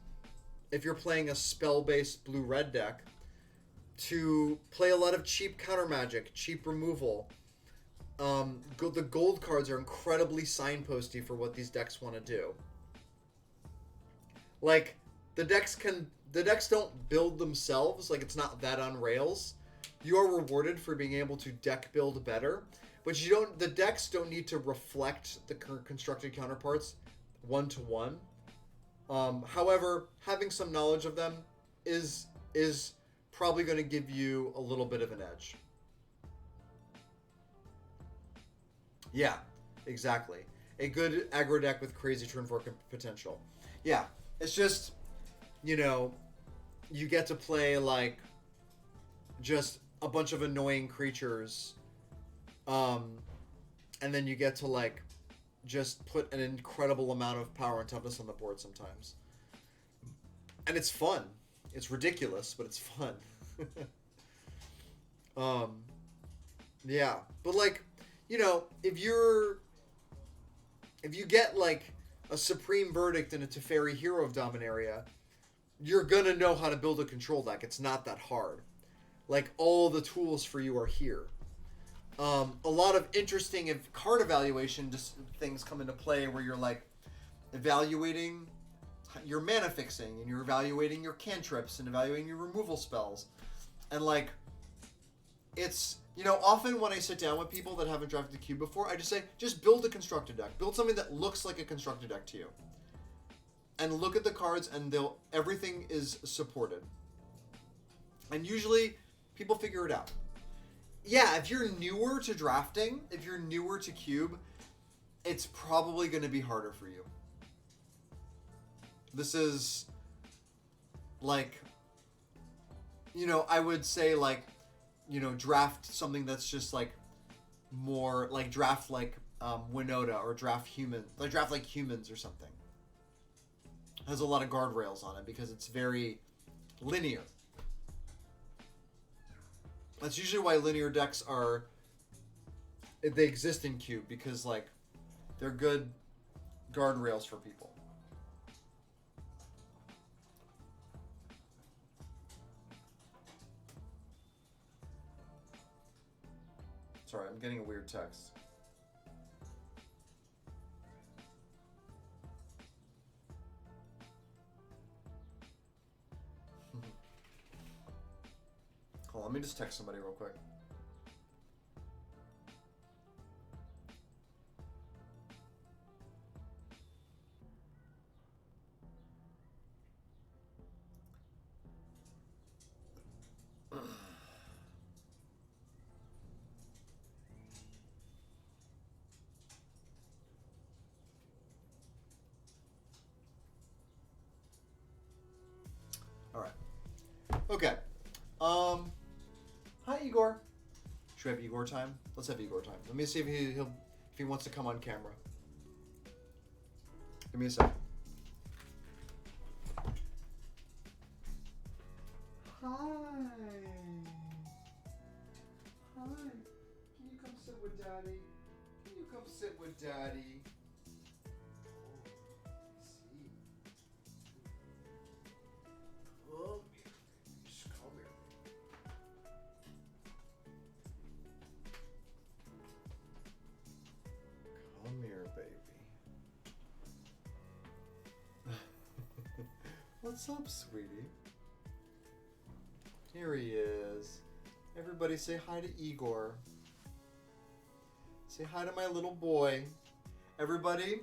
if you're playing a spell-based blue-red deck to play a lot of cheap counter magic, cheap removal. The gold cards are incredibly signposty for what these decks want to do. Like the decks don't build themselves. Like it's not that on rails. You are rewarded for being able to deck build better, but the decks don't need to reflect the constructed counterparts one-to-one. However, having some knowledge of them is probably going to give you a little bit of an edge. Yeah, exactly. A good aggro deck with crazy turn 4 potential. Yeah, it's just, you know, you get to play like just a bunch of annoying creatures, and then you get to like just put an incredible amount of power and toughness on the board sometimes. And it's fun. It's ridiculous, but it's fun. Yeah, but like, you know, if you get like a Supreme Verdict and a Teferi Hero of Dominaria, you're gonna know how to build a control deck. It's not that hard. Like all the tools for you are here. A lot of interesting card evaluation things come into play where you're like evaluating your mana fixing, and you're evaluating your cantrips and evaluating your removal spells. And like, it's, you know, often when I sit down with people that haven't drafted the cube before, I just say, just build a constructed deck. Build something that looks like a constructed deck to you. And look at the cards, and everything is supported. And usually, people figure it out. Yeah, if you're newer to drafting, if you're newer to cube, it's probably going to be harder for you. This is, like, you know, I would say, like, you know, draft something that's just like more like draft like Winota, or draft like humans or something. It has a lot of guardrails on it because it's very linear. That's usually why linear decks they exist in cube, because like they're good guardrails for people. Sorry, I'm getting a weird text. Hold on, let me just text somebody real quick. All right. Okay. Hi Igor. Should we have Igor time? Let's have Igor time. Let me see if he wants to come on camera. Give me a second. Hi. Hi. Can you come sit with Daddy? Can you come sit sit with Daddy. Oh, just come here. Come here, baby. What's up, sweetie? Here he is. Everybody say hi to Igor. Say hi to my little boy. Everybody,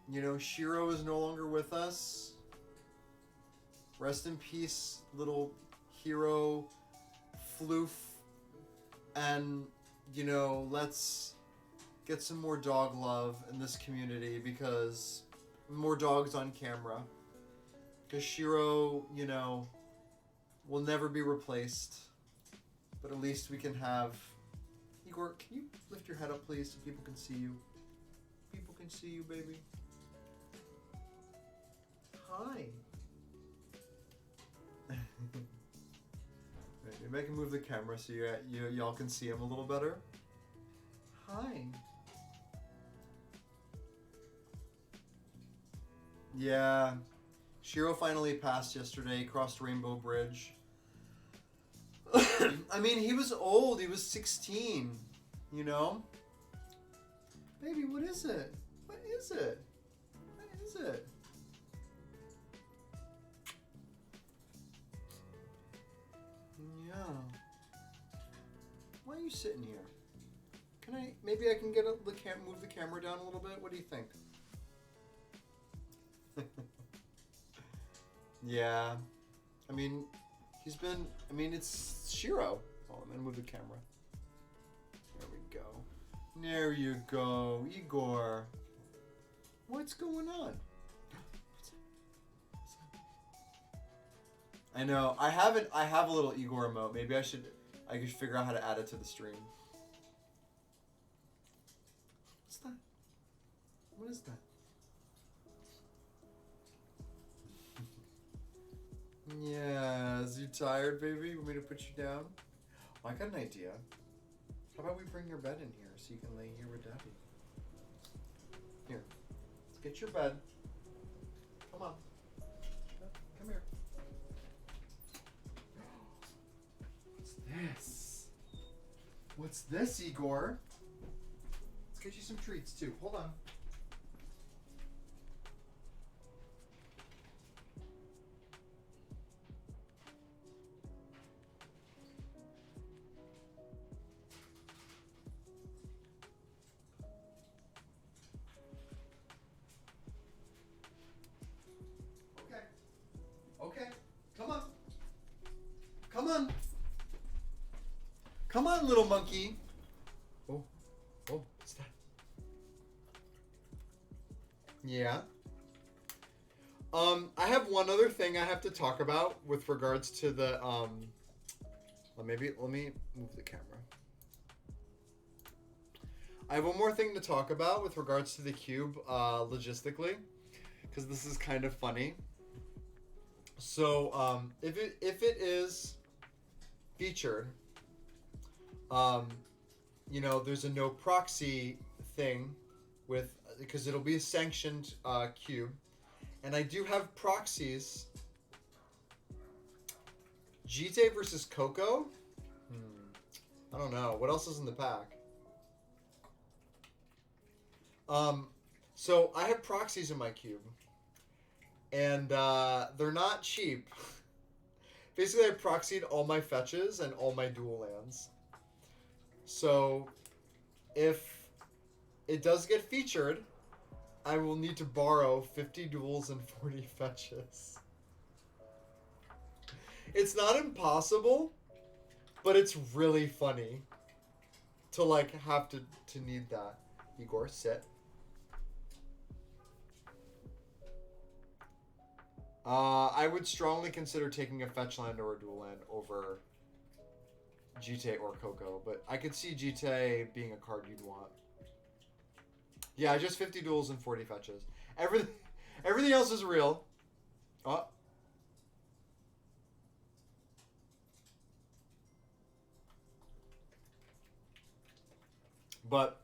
you know, Shiro is no longer with us. Rest in peace, little hero, Floof. And, you know, let's get some more dog love in this community, because more dogs on camera. Because Shiro, you know, will never be replaced. But at least we can have... Igor, can you lift your head up, please, so people can see you? People can see you, baby. Hi. Maybe I can move the camera so y'all can see him a little better. Hi. Yeah. Shiro finally passed yesterday, crossed Rainbow Bridge. I mean, he was old. He was 16, you know? Baby, what is it? What is it? What is it? Yeah. Why are you sitting here? Maybe I can get move the camera down a little bit? What do you think? Yeah. I mean, it's Shiro. Oh, I'm gonna move the camera. There we go. There you go, Igor. What's going on? I know. I have a little Igor emote. Maybe I could figure out how to add it to the stream. What's that? What is that? Yeah, is you tired, baby? Want me to put you down? Oh, I got an idea. How about we bring your bed in here so you can lay here with Daddy? Here, let's get your bed. Come on. Come here. What's this? What's this, Igor? Let's get you some treats, too. Hold on. Okay, come on. Come on. Come on, little monkey. Oh, what's that? Yeah. I have one other thing I have to talk about with regards to the, let me move the camera. I have one more thing to talk about with regards to the cube, logistically, because this is kind of funny. So, if it is featured, you know, there's a no proxy thing because it'll be a sanctioned cube, and I do have proxies. GT versus Coco. I don't know what else is in the pack. So I have proxies in my cube. And they're not cheap. Basically, I proxied all my fetches and all my dual lands. So, if it does get featured, I will need to borrow 50 duels and 40 fetches. It's not impossible, but it's really funny to have to need that. Igor, sit. I would strongly consider taking a fetch land or a dual land over GT or Coco, but I could see GT being a card you'd want. Yeah, just 50 duels and 40 fetches. Everything else is real. Oh. But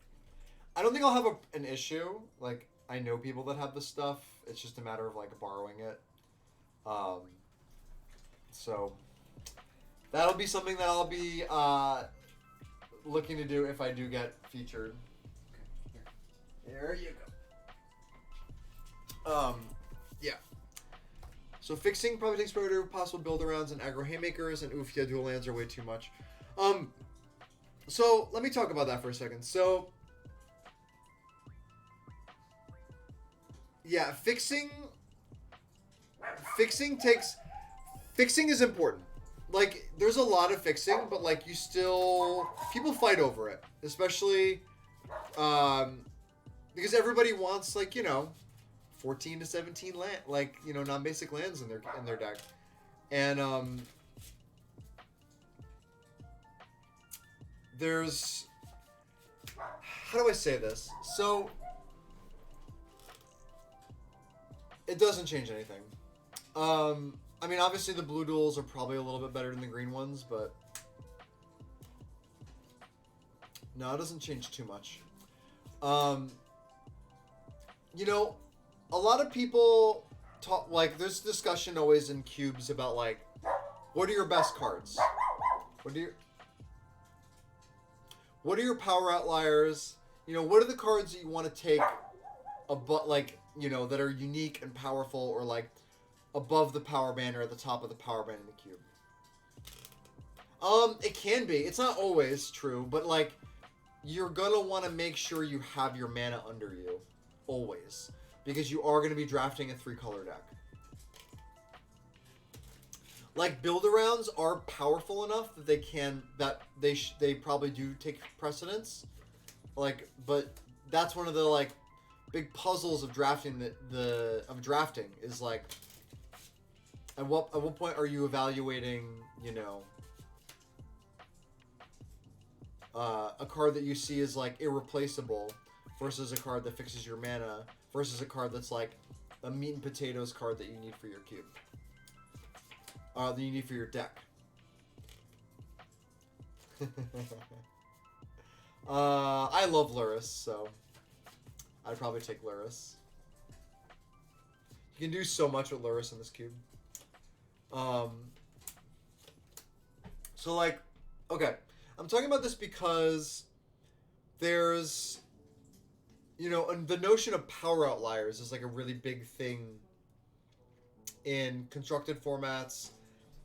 I don't think I'll have an issue. Like, I know people that have this stuff. It's just a matter of, like, borrowing it. So, that'll be something that I'll be looking to do if I do get featured. Okay, There you go. Yeah. So fixing probably takes priority over possible build-arounds and aggro haymakers, and oof, yeah, dual lands are way too much. So let me talk about that for a second. So, yeah, fixing is important. Like, there's a lot of fixing, but like people fight over it, especially because everybody wants, like, 14 to 17 land, like, non-basic lands in their deck, and there's, how do I say this? So it doesn't change anything. I mean, obviously the blue duels are probably a little bit better than the green ones, but no, it doesn't change too much. A lot of people talk, like, there's discussion always in cubes about, like, what are your best cards? What are your power outliers? What are the cards that you want to take that are unique and powerful, or like above the power band or at the top of the power band in the cube? It can be. It's not always true, but like, you're gonna want to make sure you have your mana under you always, because you are going to be drafting a 3-color deck. Like, build-arounds are powerful enough that they probably do take precedence. Like, but that's one of the, like, big puzzles of drafting is, like, at what point are you evaluating, a card that you see as, like, irreplaceable versus a card that fixes your mana versus a card that's like a meat and potatoes card that you need for your cube. That you need for your deck. I love Luris, so I'd probably take Luris. You can do so much with Luris in this cube. So, like, okay, I'm talking about this because there's, the notion of power outliers is like a really big thing in constructed formats.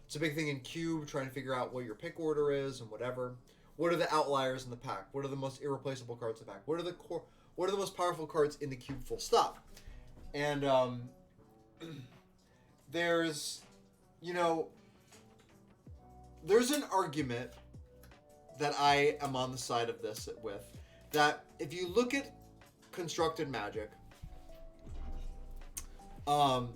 It's a big thing in cube, trying to figure out what your pick order is and whatever. What are the outliers in the pack? What are the most irreplaceable cards in the pack? What are the most powerful cards in the cube, full stop? And there's an argument that I am on the side of this with, that if you look at constructed Magic, a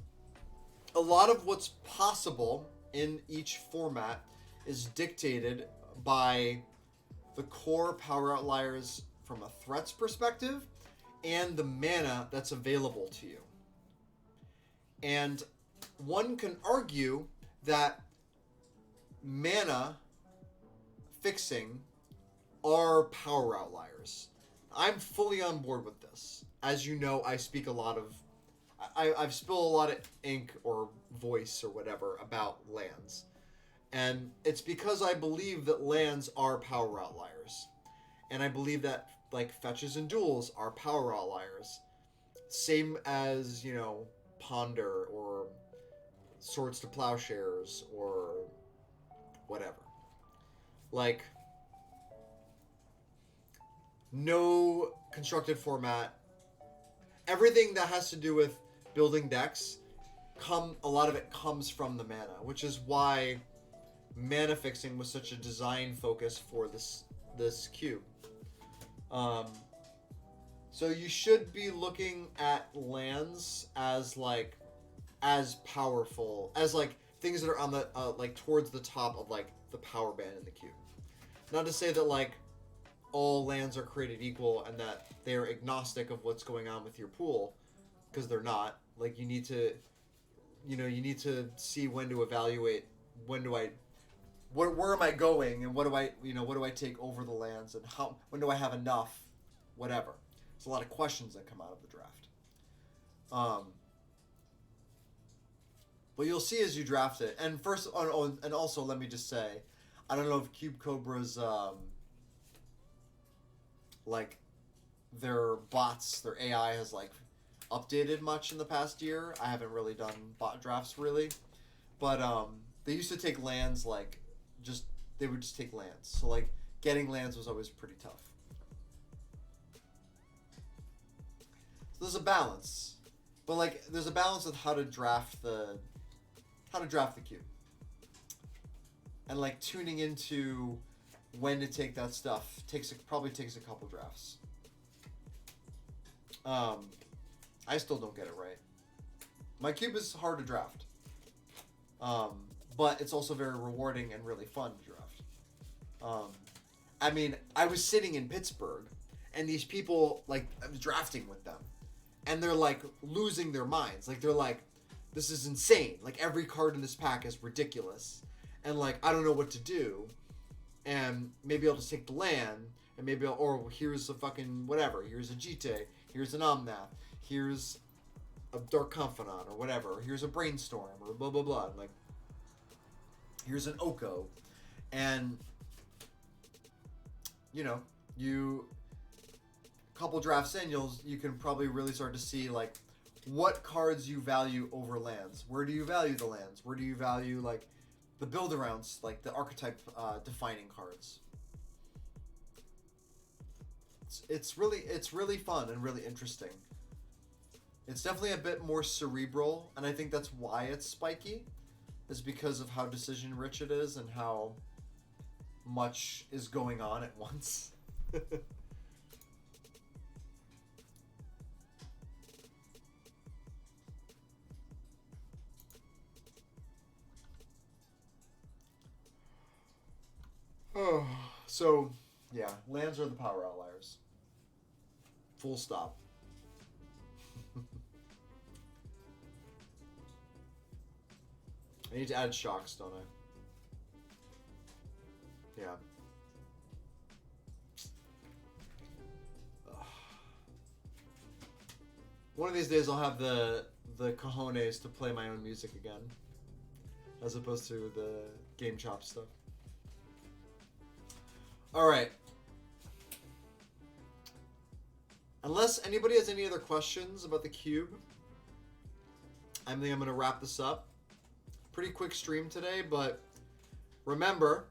lot of what's possible in each format is dictated by the core power outliers from a threats perspective and the mana that's available to you. And one can argue that mana fixing are power outliers. I'm fully on board with this. As you know, I speak a lot of... I've spilled a lot of ink or voice or whatever about lands. And it's because I believe that lands are power outliers. And I believe that, like, fetches and duels are power outliers. Same as, Ponder or Swords to Plowshares or whatever. Like, no constructed format, everything that has to do with building decks, a lot of it comes from the mana, which is why mana fixing was such a design focus for this cube. So you should be looking at lands as powerful as like things that are on the like towards the top of like the power band in the cube. Not to say that like all lands are created equal and that they are agnostic of what's going on with your pool, because they're not. Like, you need to see when to evaluate, where am I going, and what do I take over the lands, and when do I have enough, whatever. a lot of questions that come out of the draft. But you'll see as you draft it. And first, and also let me just say, I don't know if Cube Cobra's like their bots, their AI has like updated much in the past year. I haven't really done bot drafts really, but they used to take lands like they would just take lands. So like getting lands was always pretty tough. So there's a balance, but like there's a balance with how to draft the cube, and like tuning into when to take that stuff probably takes a couple drafts. I still don't get it right. My cube is hard to draft, but it's also very rewarding and really fun to draft. I mean, I was sitting in Pittsburgh, and these people, like, I was drafting with them, and they're like losing their minds. Like, they're like, this is insane. Like, every card in this pack is ridiculous. And, like, I don't know what to do. And maybe I'll just take the land. And maybe or here's a fucking whatever. Here's a Jite. Here's an Omnath. Here's a Dark Confidant or whatever. Here's a Brainstorm or blah, blah, blah. Like, here's an Oko. And, you know, a couple drafts in, you can probably really start to see, like, what cards you value over lands. Where do you value the lands? Where do you value, like, the build-arounds, like the archetype defining cards? It's really fun and really interesting. It's definitely a bit more cerebral, and I think that's why it's spiky, is because of how decision-rich it is and how much is going on at once. Oh, so, yeah, lands are the power outliers. Full stop. I need to add shocks, don't I? Yeah. One of these days I'll have the cojones to play my own music again, as opposed to the Game Chop stuff. Alright. Unless anybody has any other questions about the cube, I think I'm going to wrap this up. Pretty quick stream today, but remember,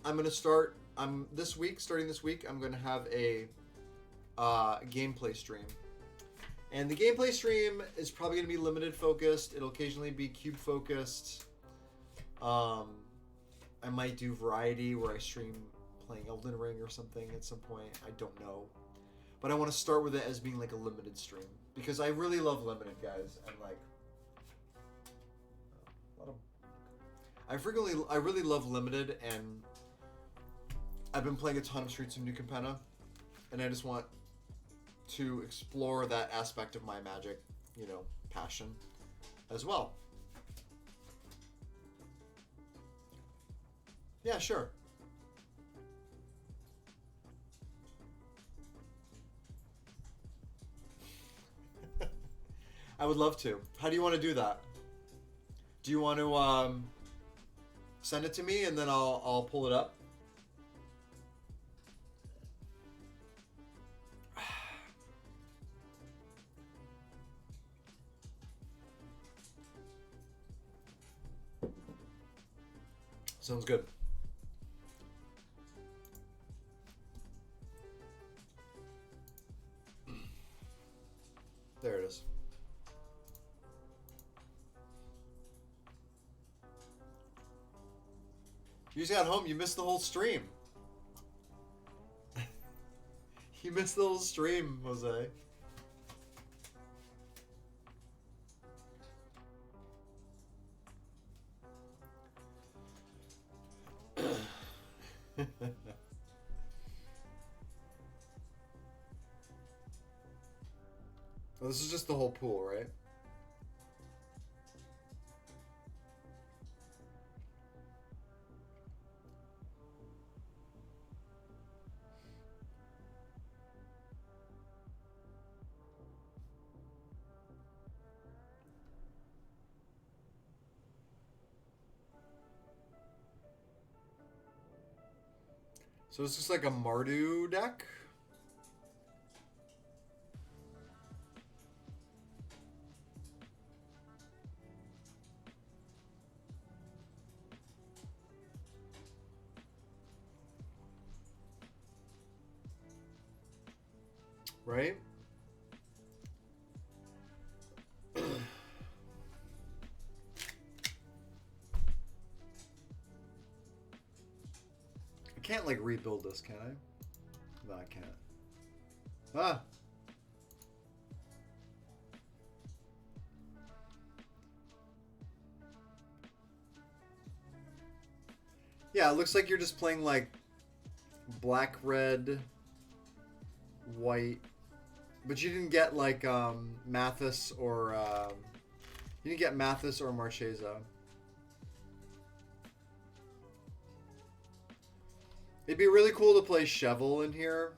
I'm going to starting this week, I'm going to have a gameplay stream. And the gameplay stream is probably going to be limited focused. It'll occasionally be cube focused. I might do variety where I stream playing Elden Ring or something at some point. I don't know. But I want to start with it as being like a limited stream. Because I really love limited, guys. And like... I really love limited, and I've been playing a ton of Streets of New Capenna. And I just want to explore that aspect of my Magic, you know, passion as well. Yeah, sure. I would love to. How do you want to do that? Do you want to send it to me and then I'll pull it up? Sounds good. There it is. You just got home. You missed the whole stream. You missed the whole stream, Jose. Oh, this is just the whole pool, right? So this looks like a Mardu deck. Right? I can't like rebuild this, can I? No, I can't. Ah! Yeah, it looks like you're just playing like black, red, white. But you didn't get like Mathis or you didn't get Mathis or Marchesa. It'd be really cool to play Cheval in here.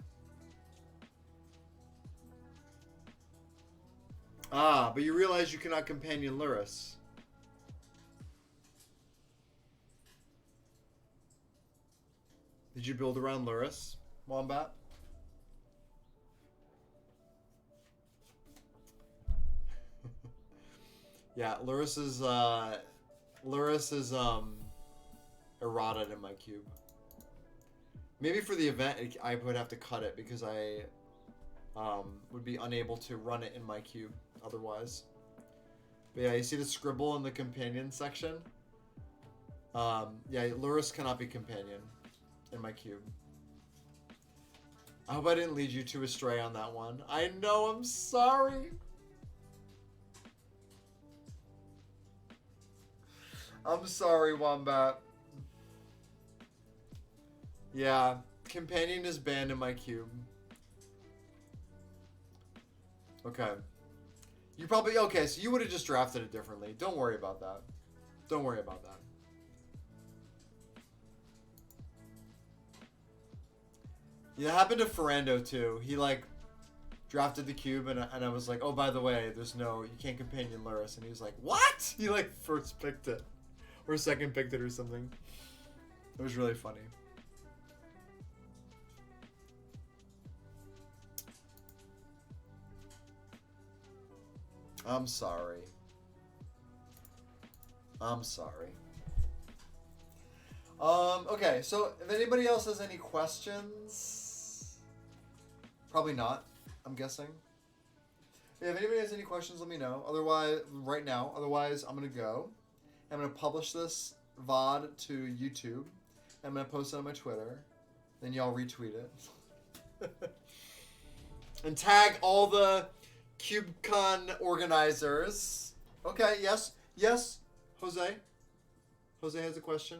Ah, but you realize you cannot companion Luris. Did you build around Luris, Wombat? Yeah, Luris is errata in my cube. Maybe for the event I would have to cut it because I would be unable to run it in my cube otherwise. But yeah, you see the scribble in the companion section? Yeah, Luris cannot be companion in my cube. I hope I didn't lead you to astray on that one. I know, I'm sorry. I'm sorry, Wombat. Yeah, companion is banned in my cube. Okay. You probably... Okay, so you would have just drafted it differently. Don't worry about that. Don't worry about that. Yeah, it happened to Ferrando, too. He, like, drafted the cube, and I was like, oh, by the way, you can't companion Luris. And he was like, what? He, like, first picked it. Or second picked it or something. It was really funny. I'm sorry. I'm sorry. Okay, so if anybody else has any questions... Probably not, I'm guessing. Yeah, if anybody has any questions, let me know. Otherwise, right now. Otherwise, I'm going to go. I'm going to publish this VOD to YouTube. I'm going to post it on my Twitter. Then y'all retweet it. And tag all the CubeCon organizers. Okay, yes. Yes, Jose. Jose has a question.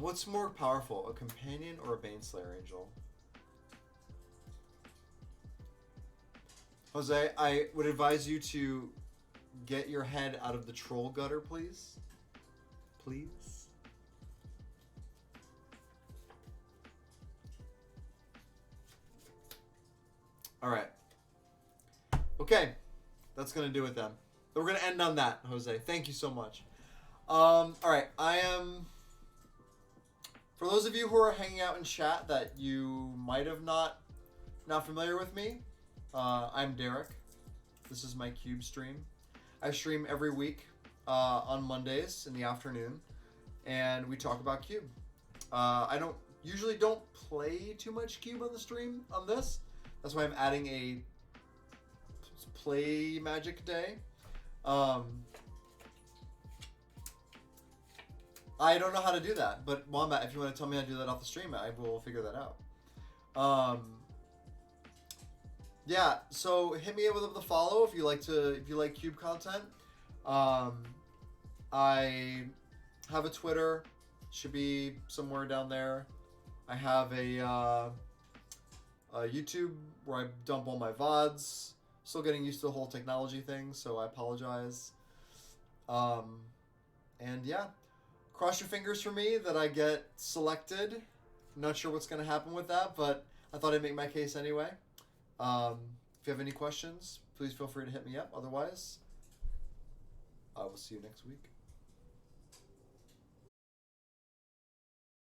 What's more powerful, a companion or a Baneslayer Angel? Jose, I would advise you to get your head out of the troll gutter, please. Please. Alright. Okay. That's going to do it then. We're going to end on that, Jose. Thank you so much. Alright. I am... For those of you who are hanging out in chat that you might have not familiar with me, I'm Derek. This is my Cube stream. I stream every week on Mondays in the afternoon, and we talk about Cube. I usually don't play too much Cube on the stream on this. That's why I'm adding a play magic day. I don't know how to do that, but Wombat, if you want to tell me how to do that off the stream, I will figure that out. Yeah, so hit me with a follow if you like Cube content. I have a Twitter, should be somewhere down there. I have a YouTube where I dump all my VODs. Still getting used to the whole technology thing, so I apologize. And yeah. Cross your fingers for me that I get selected. I'm not sure what's going to happen with that, but I thought I'd make my case anyway. If you have any questions, please feel free to hit me up. Otherwise, I will see you next week.